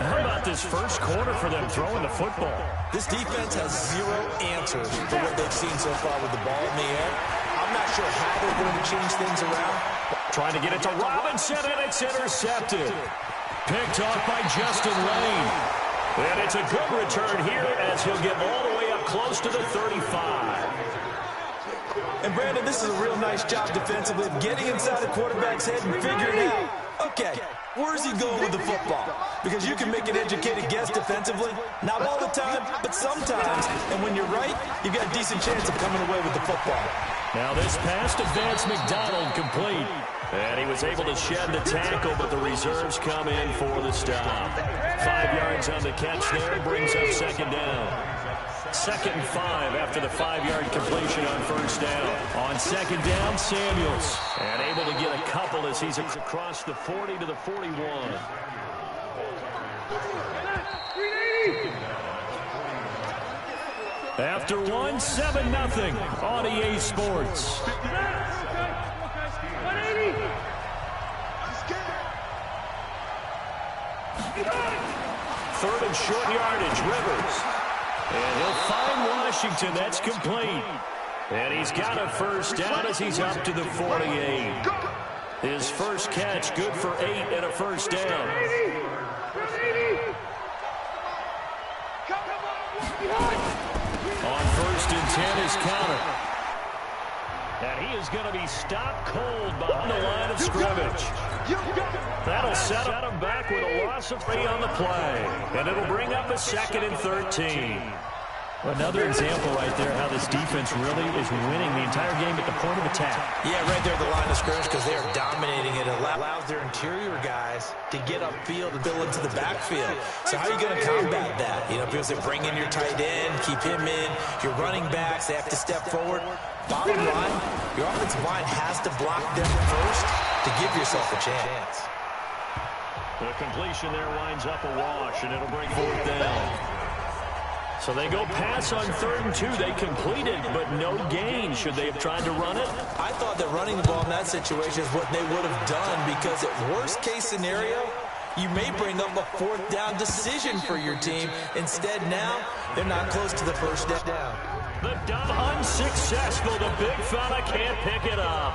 How about this first quarter for them throwing the football? This defense has 0 answers for what they've seen so far with the ball in the air. I'm not sure how they're going to change things around. Trying to get it to Robinson, and it's intercepted. Picked off by Justin Lane. And it's a good return here as he'll get all the way up close to the 35. And Brandon, this is a real nice job defensively of getting inside the quarterback's head and figuring out, okay, where's he going with the football? Because you can make an educated guess defensively. Not all the time, but sometimes. And when you're right, you've got a decent chance of coming away with the football. Now this pass to Vance McDonald complete. And he was able to shed the tackle, but the reserves come in for the stop. 5 yards on the catch there, brings up 2nd down. 2nd and 5 after the 5-yard completion on 1st down. On 2nd down, Samuels. And able to get a couple as he's across the 40 to the 41. After one, 7-0 on EA Sports. 3rd and short yardage, Rivers. And he'll find Washington. That's complete. And he's got a first down as he's up to the 48. His first catch, good for 8 and a first down. On 1st and 10 is Conner. And he is going to be stopped cold behind the line of scrimmage. That'll set him back with a loss of 3 on the play. And it'll bring up a 2nd and 13. Another example right there how this defense really is winning the entire game at the point of attack. Yeah, right there at the line of scrimmage because they are dominating it. It allows their interior guys to get upfield and fill into the backfield. So how are you going to combat that? You know, people say bring in your tight end, keep him in. Your running backs, they have to step forward. Bottom line, your offensive line has to block them first to give yourself a chance. The completion there winds up a wash, and it'll bring 4th down. So they go pass on 3rd and 2. They completed, but no gain. Should they have tried to run it? I thought that running the ball in that situation is what they would have done because at worst case scenario, you may bring up a 4th down decision for your team. Instead now, they're not close to the first down. The dump unsuccessful. The big fella can't pick it up.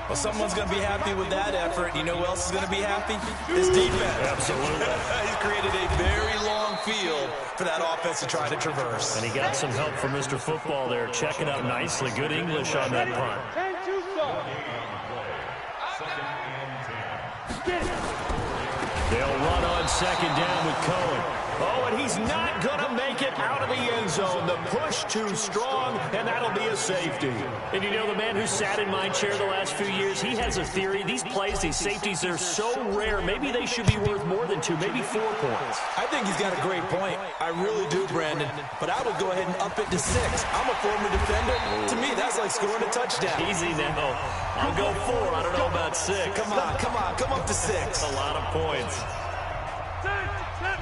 Well, someone's going to be happy with that effort. You know who else is going to be happy? His defense. Absolutely. He's created a very long field for that offense to try to traverse. And he got some help from Mr. Football there, checking out nicely. Good English on that punt. They'll run on 2nd down with Cohen. Oh, and he's not going to make it out of the end zone. The push too strong, and that'll be a safety. And you know, the man who sat in my chair the last few years, he has a theory. These plays, these safeties, they're so rare. Maybe they should be worth more than 2, maybe 4 points. I think he's got a great point. I really do, Brandon. But I would go ahead and up it to 6. I'm a former defender. To me, that's like scoring a touchdown. Easy now. I'll go 4. I don't know about 6. Come on. Come up to 6. A lot of points.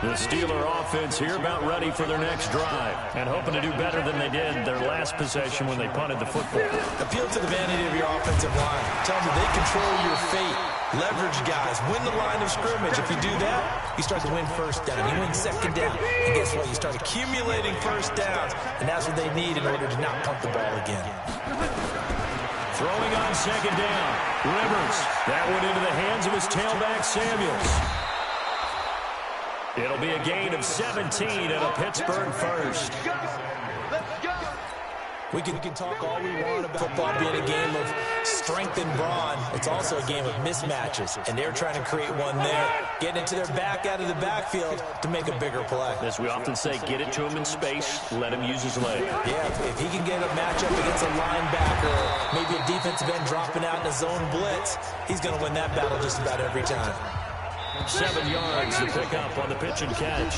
The Steeler offense here about ready for their next drive and hoping to do better than they did their last possession when they punted the football. Appeal to the vanity of your offensive line. Tell them they control your fate. Leverage guys. Win the line of scrimmage. If you do that, you start to win 1st down. You win 2nd down. And guess what? You start accumulating 1st downs. And that's what they need in order to not punt the ball again. Throwing on 2nd down. Rivers. That went into the hands of his tailback, Samuels. It'll be a gain of 17 and a Pittsburgh 1st. We can talk all we want about football being a game of strength and brawn. It's also a game of mismatches, and they're trying to create one there, getting it to their back out of the backfield to make a bigger play. As we often say, get it to him in space, let him use his leg. Yeah, if he can get a matchup against a linebacker, maybe a defensive end dropping out in a zone blitz, he's going to win that battle just about every time. 7 yards to pick up on the pitch and catch.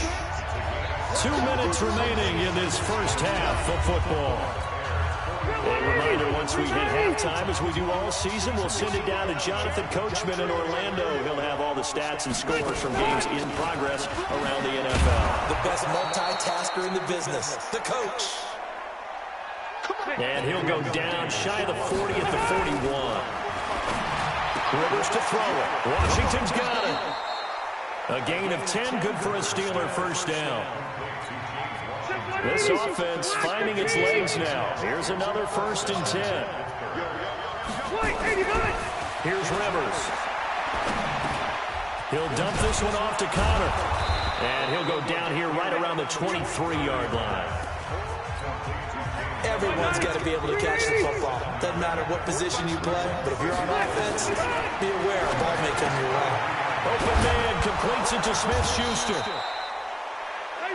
2 minutes remaining in this first half of football. A reminder, once we hit halftime, as we do all season, we'll send it down to Jonathan Coachman in Orlando. He'll have all the stats and scores from games in progress around the NFL. The best multitasker in the business, the coach. And he'll go down shy of the 40 at the 41. Rivers to throw it. Washington's got it. A gain of 10, good for a Steeler 1st down. This offense finding its legs now. Here's another 1st and 10. Here's Rivers. He'll dump this one off to Connor. And he'll go down here right around the 23-yard line. Everyone's got to be able to catch the football. Doesn't matter what position you play, but if you're on offense, be aware a ball may come your way. Open man completes it to Smith-Schuster.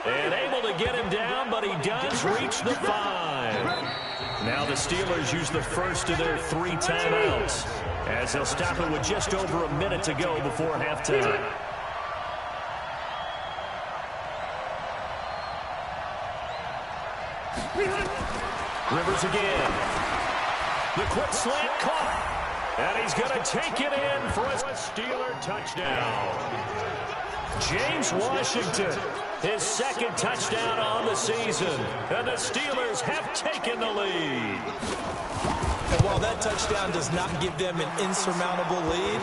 And able to get him down, but he does reach the 5. Now the Steelers use the first of their 3 timeouts, as they'll stop it with just over a minute to go before halftime. Rivers again. The quick slant caught. And he's going to take it in for a Steeler touchdown. James Washington, his 2nd touchdown on the season. And the Steelers have taken the lead. And while that touchdown does not give them an insurmountable lead,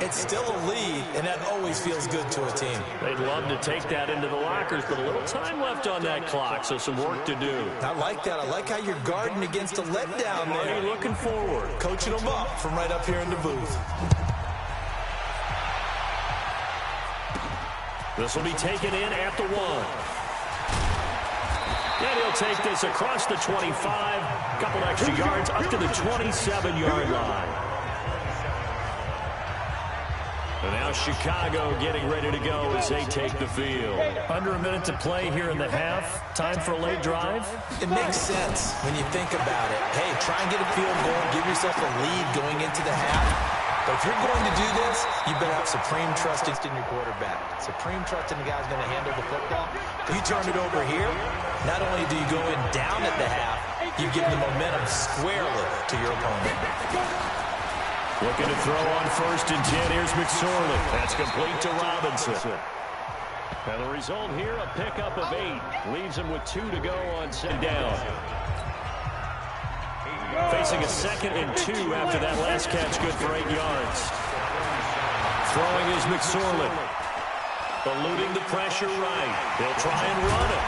it's still a lead, and that always feels good to a team. They'd love to take that into the lockers, but a little time left on that clock, so some work to do. I like that. I like how you're guarding against a letdown there. Already looking forward. Coaching them up from right up here in the booth. This will be taken in at the 1. And he'll take this across the 25, a couple extra yards up to the 27-yard line. And now Now Chicago getting ready to go as they take the field. Under a minute to play here in the half. Time for a late drive. It makes sense when you think about it. Hey, try and get a field goal, give yourself a lead going into the half. But if you're going to do this, you better have supreme trust in your quarterback. Supreme trust in the guy's going to handle the football. If you turn it over here, not only do you go in down at the half, you give the momentum squarely to your opponent. Looking to throw on 1st and 10. Here's McSorley. That's complete to Robinson. And the result here, a pickup of 8. Leaves him with 2 to go on second down. Facing a 2nd and 2 after that last catch, good for 8 yards. Throwing is McSorley. Eluding the pressure right. They'll try and run it.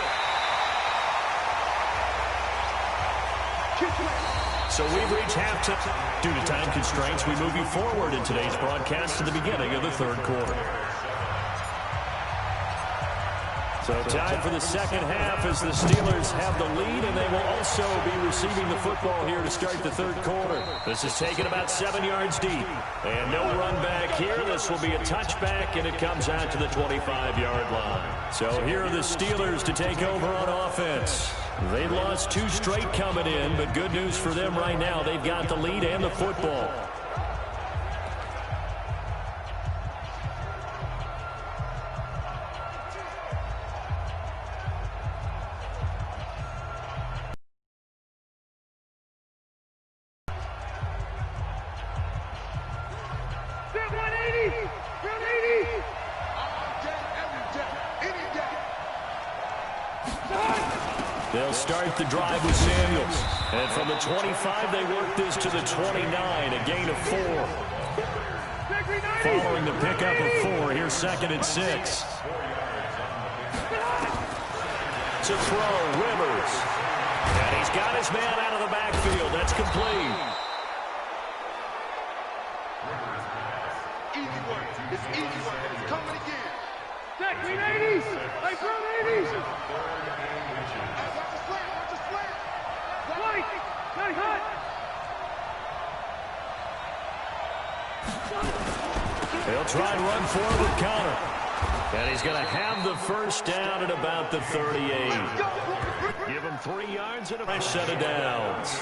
So we've reached halftime. Due to time constraints, we move you forward in today's broadcast to the beginning of the 3rd quarter. So time for the second half as the Steelers have the lead, and they will also be receiving the football here to start the 3rd quarter. This is taken about 7 yards deep. And no run back here. This will be a touchback, and it comes out to the 25-yard line. So here are the Steelers to take over on offense. They lost 2 straight coming in, but good news for them right now. They've got the lead and the football. They'll start the drive with Samuels. And from the 25, they work this to the 29, a gain of 4. Following the pickup of 4, here's 2nd and 6. To throw, Rivers. And he's got his man out of the backfield. That's complete. Easy work. It's easy work. It's coming again. Jack, green 80s. Hey, bro, 80s. White. Nice hot. They'll try and run forward with Connor. And he's going to have the first down at about the 38. Give him 3 yards and a fresh set of downs.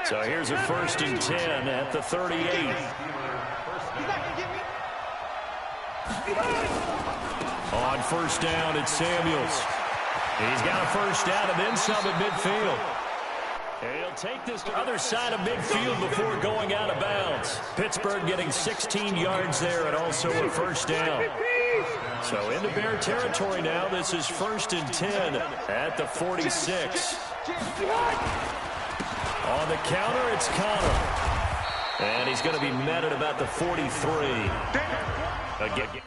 So here's a 1st and 10 at the 38. On 1st down, it's Samuels. He's got a first down and then some at midfield. And he'll take this to the other side of midfield before going out of bounds. Pittsburgh getting 16 yards there and also a first down. So into Bear territory now. This is 1st and 10 at the 46. On the counter, it's Connor. And he's going to be met at about the 43. Again.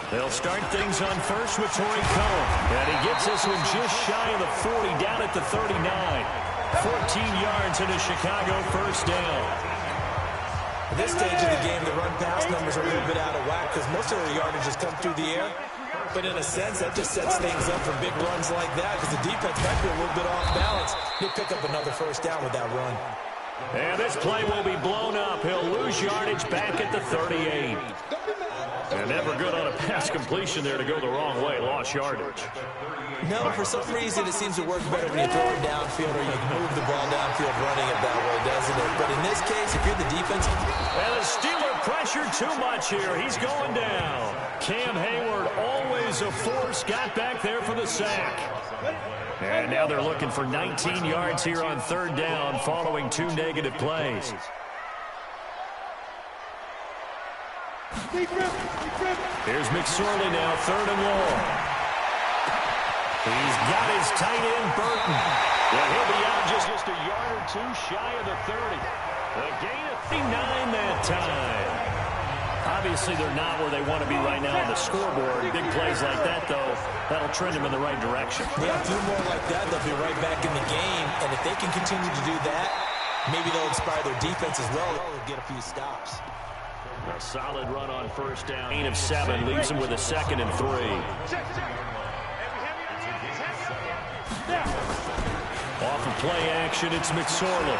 They'll start things on 1st with Torrey Cohen. And he gets this one just shy of the 40, down at the 39. 14 yards and a Chicago first down. At this stage of the game, the run-pass numbers are a little bit out of whack because most of their yardage has come through the air. But in a sense, that just sets things up for big runs like that because the defense might be a little bit off balance. He'll pick up another first down with that run. And this play will be blown up. He'll lose yardage back at the 38. And never good on a pass completion there to go the wrong way. Lost yardage. No, for some reason it seems to work better when you throw it downfield or you move the ball downfield running it that way, doesn't it? But in this case, if you're the defense... And the Steeler pressured too much here. He's going down. Cam Hayward, always a force, got back there for the sack. And now they're looking for 19 yards here on 3rd down following 2 negative plays. Here's McSorley now, 3rd and long. He's got his tight end, Burton. Well, he'll be out just a yard or 2 shy of the 30. A gain of 39 that time. Obviously, they're not where they want to be right now on the scoreboard. Big plays like that, though, that'll trend them in the right direction. Yeah, a few more like that, they'll be right back in the game. And if they can continue to do that, maybe they'll inspire their defense as well. They'll get a few stops. A solid run on first down. Gain of 7 leaves them with a 2nd and 3. Off of play action, it's McSorley.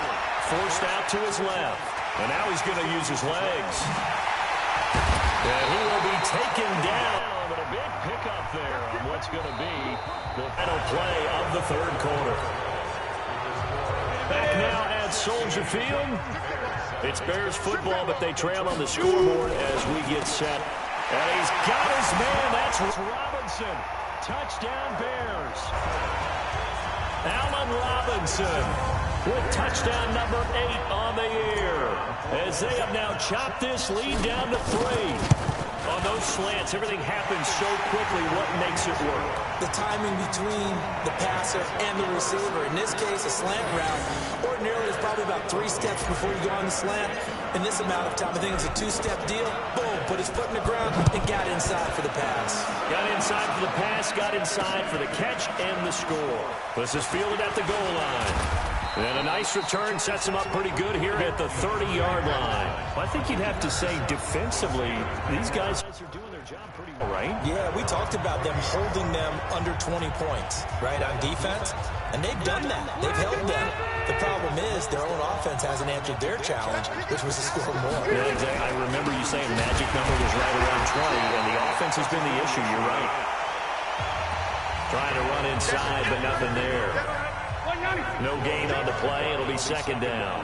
Forced out to his left. And now he's going to use his legs. And he will be taken down. But a big pickup there on what's going to be the final play of the third quarter. Back now at Soldier Field. It's Bears football, but they trail on the scoreboard as we get set. And he's got his man. That's Robinson. Touchdown, Bears. Allen Robinson with touchdown number 8 on the year. As they have now chopped this lead down to 3. On those slants, everything happens so quickly. What makes it work? The timing between the passer and the receiver. In this case, a slant route. Ordinarily, it's probably about 3 steps before you go on the slant. In this amount of time, I think it's a 2-step deal. Boom, put his foot in the ground and got inside for the pass. Got inside for the pass, got inside for the catch and the score. This is fielded at the goal line. And a nice return sets him up pretty good here at the 30-yard line. Well, I think you'd have to say defensively, these guys are doing their job pretty well, right? Yeah, we talked about them holding them under 20 points, right, on defense. And they've done that. They've held them. The problem is their own offense hasn't answered their challenge, which was to score more. Yeah, exactly. I remember you saying magic number was right around 20, and the offense has been the issue. You're right. Trying to run inside, but nothing there. No gain on the play. It'll be 2nd down.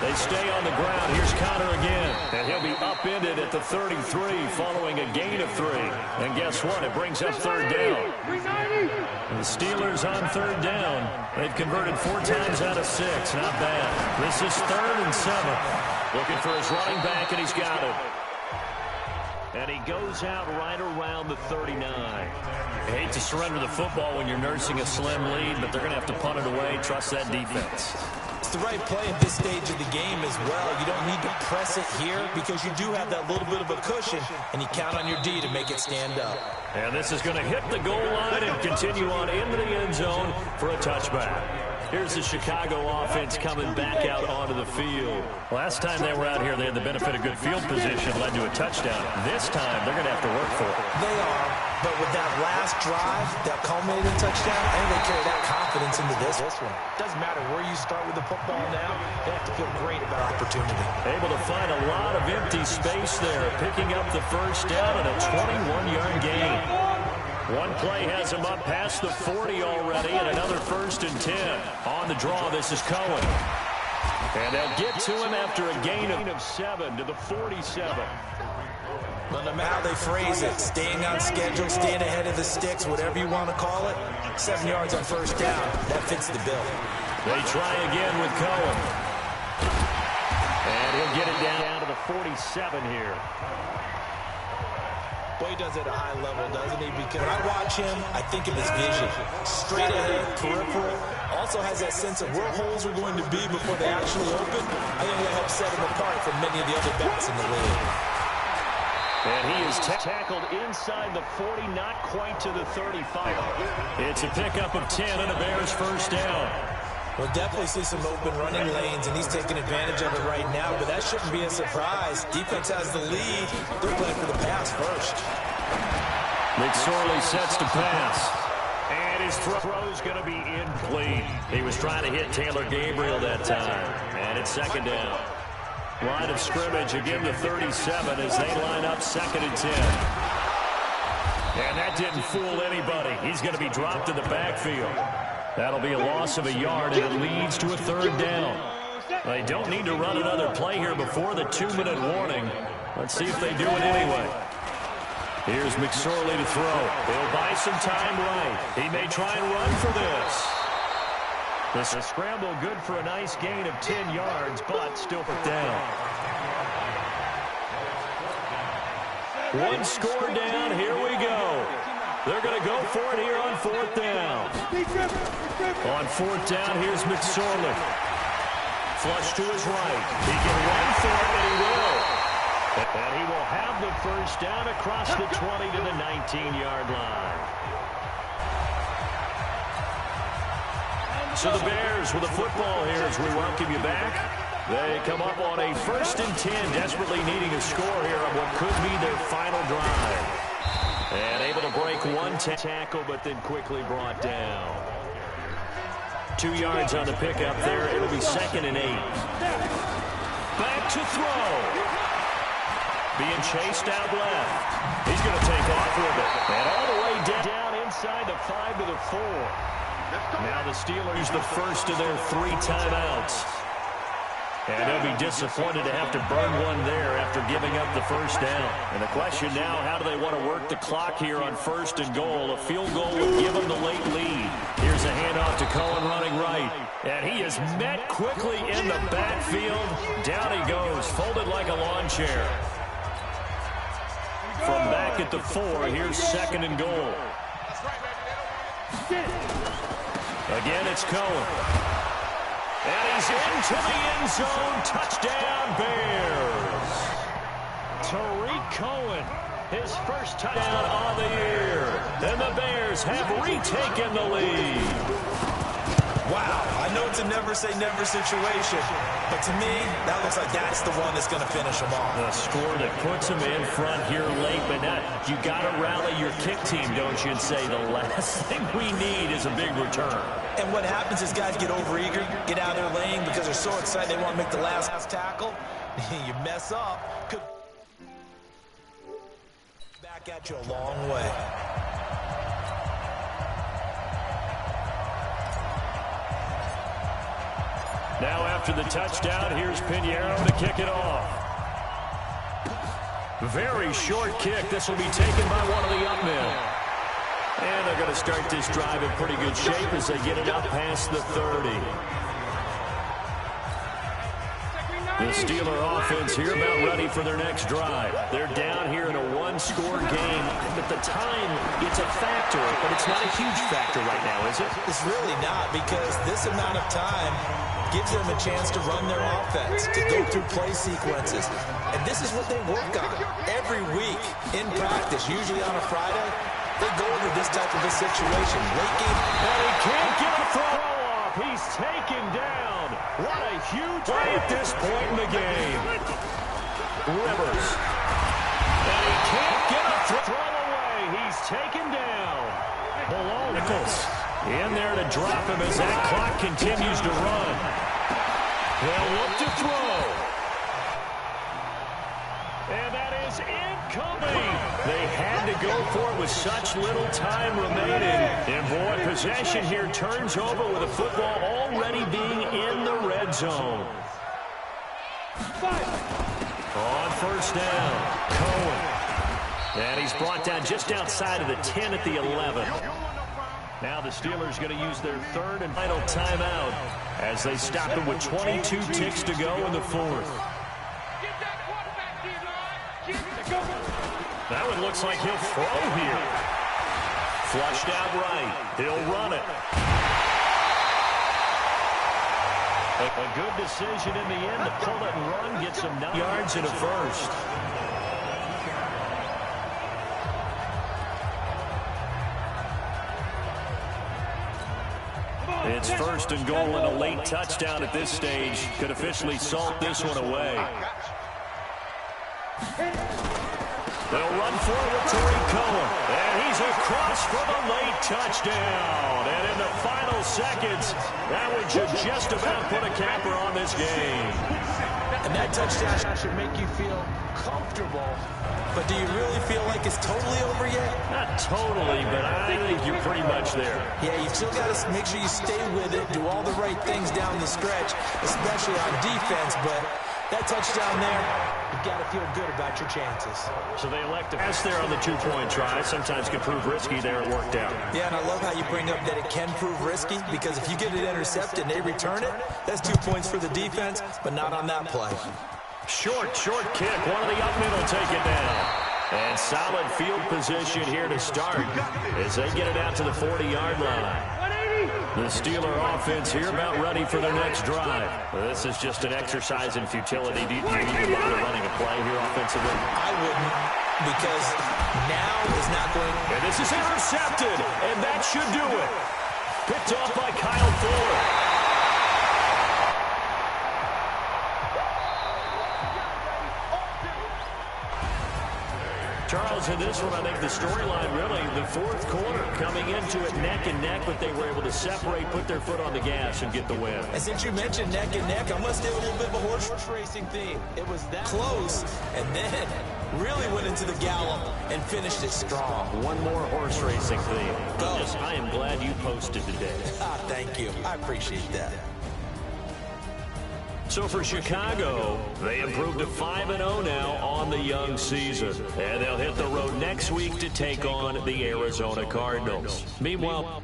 They stay on the ground. Here's Connor again. And he'll be upended at the 33 following a gain of 3. And guess what? It brings up 3rd down. And the Steelers on 3rd down. They've converted 4 times out of 6. Not bad. This is 3rd and 7. Looking for his running back, and he's got it. And he goes out right around the 39. I hate to surrender the football when you're nursing a slim lead, but they're going to have to punt it away. Trust that defense. It's the right play at this stage of the game as well. You don't need to press it here because you do have that little bit of a cushion, and you count on your D to make it stand up. And this is going to hit the goal line and continue on into the end zone for a touchback. Here's the Chicago offense coming back out onto the field. Last time they were out here, they had the benefit of good field position, led to a touchdown. This time, they're going to have to work for it. They are, but with that last drive, that culminated touchdown, I think they carry that confidence into this one. Doesn't matter where you start with the football now, they have to feel great about opportunity. Able to find a lot of empty space there, picking up the 1st down and a 21-yard gain. One play has him up past the 40 already, and another 1st and 10. On the draw, this is Cohen. And they'll get to him after a gain of 7 to the 47. No matter how they phrase it, staying on schedule, staying ahead of the sticks, whatever you want to call it, 7 yards on 1st down, that fits the bill. They try again with Cohen. And he'll get it down to the 47 here. Boy, he does it at a high level, doesn't he? Because when I watch him, I think of his vision. Straight ahead, peripheral. Also has that sense of where holes are going to be before they actually open. I think that helps set him apart from many of the other backs in the league. And he is tackled inside the 40, not quite to the 35. It's a pickup of 10 and a Bears 1st down. We'll definitely see some open running lanes, and he's taking advantage of it right now, but that shouldn't be a surprise. Defense has the lead. They're playing for the pass first. McSorley sets to pass. And his throw's going to be incomplete. He was trying to hit Taylor Gabriel that time. And it's 2nd down. Line of scrimmage, again the 37 as they line up 2nd and 10. And that didn't fool anybody. He's going to be dropped in the backfield. That'll be a loss of a yard, and it leads to a 3rd down. They don't need to run another play here before the 2-minute warning. Let's see if they do it anyway. Here's McSorley to throw. He'll buy some time right. He may try and run for this. The scramble good for a nice gain of 10 yards, but still down. One score down. Here we go. They're going to go for it here on 4th down. On 4th down, here's McSorley. Flush to his right. He can run for it, and he will. And he will have the first down across the 20 to the 19-yard line. So the Bears with the football here as we welcome you back. They come up on a 1st and 10, desperately needing a score here on what could be their final drive. And able to break one tackle, but then quickly brought down. 2 yards on the pickup there. It'll be 2nd and 8. Back to throw. Being chased out left. He's going to take off with it. And all the way down inside the 5 to the 4. Now the Steelers the first of their 3 timeouts. And they'll be disappointed to have to burn one there after giving up the first down. And the question now, how do they want to work the clock here on 1st and goal? A field goal would give them the late lead. Here's a handoff to Cohen running right. And he is met quickly in the backfield. Down he goes, folded like a lawn chair. From back at the 4, here's 2nd and goal. Again, it's Cohen. And he's into the end zone. Touchdown, Bears. Tariq Cohen, his first touchdown on the year. And the Bears have retaken the lead. Wow, I know it's a never-say-never situation, but to me, that looks like that's the one that's going to finish them off. The score that puts them in front here late, but you got to rally your kick team, don't you, and say the last thing we need is a big return. And what happens is guys get overeager, get out of their lane because they're so excited they want to make the last tackle. You mess up, could back at you a long way. Now after the touchdown, here's Pinheiro to kick it off. Very short kick. This will be taken by one of the up men. And they're going to start this drive in pretty good shape as they get it up past the 30. The Steeler offense here about ready for their next drive. They're down here in a one-score game. At the time, it's a factor, but it's not a huge factor right now, is it? It's really not, because this amount of time gives them a chance to run their offense, to go through play sequences. And this is what they work on every week in practice, usually on a Friday. They go over this type of a situation. Late game. And he can't get a throw off. He's taken down. What a huge play at this point in the game. Rivers. And he can't get a throw away. He's taken down. Below Nichols in there to drop him as that clock continues to run. They'll look to throw. And that is incoming. They had to go for it with such little time remaining. And boy, possession here turns over with the football already being in the red zone. On 1st down, Cohen. And he's brought down just outside of the 10 at the 11. Now the Steelers going to use their 3rd and final timeout as they stop it with 22 ticks to go in the 4th. That one looks like he'll throw here. Flushed out right. He'll run it. A good decision in the end to pull it and run. Get some 9 yards in a first. It's 1st and goal, and a late touchdown at this stage could officially salt this one away. They'll run forward to Cohen, and he's across for the late touchdown. And in the final seconds, that one should just about put a capper on this game. And that touchdown should make you feel comfortable. But do you really feel like it's totally over yet? Not totally, but I think you're pretty much there. Yeah, you've still got to make sure you stay with it, do all the right things down the stretch, especially on defense. But that touchdown there, you've got to feel good about your chances. So they elect to pass there on the 2-point try. Sometimes can prove risky there. It worked out. Yeah, and I love how you bring up that it can prove risky, because if you get it intercepted and they return it, that's 2 points for the defense, but not on that play. Short kick. One of the up men will take it down. And solid field position here to start as they get it out to the 40-yard line. 180! The Steeler offense here about ready for their next drive. This is just an exercise in futility. Do you even bother running a play here offensively? I wouldn't, because now is not going. And this is intercepted, and that should do it. Picked off by Kyle Fuller. Charles, in this one, I think the storyline really, the fourth quarter, coming into it neck and neck, but they were able to separate, put their foot on the gas, and get the win. And since you mentioned neck and neck, I must have a little bit of a horse racing theme. It was that close, and then really went into the gallop and finished it strong. One more horse racing theme. I am glad you posted today. Thank you. I appreciate that. So for Chicago, they improved to 5-0 now on the young season. And they'll hit the road next week to take on the Arizona Cardinals. Meanwhile,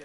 Yeah.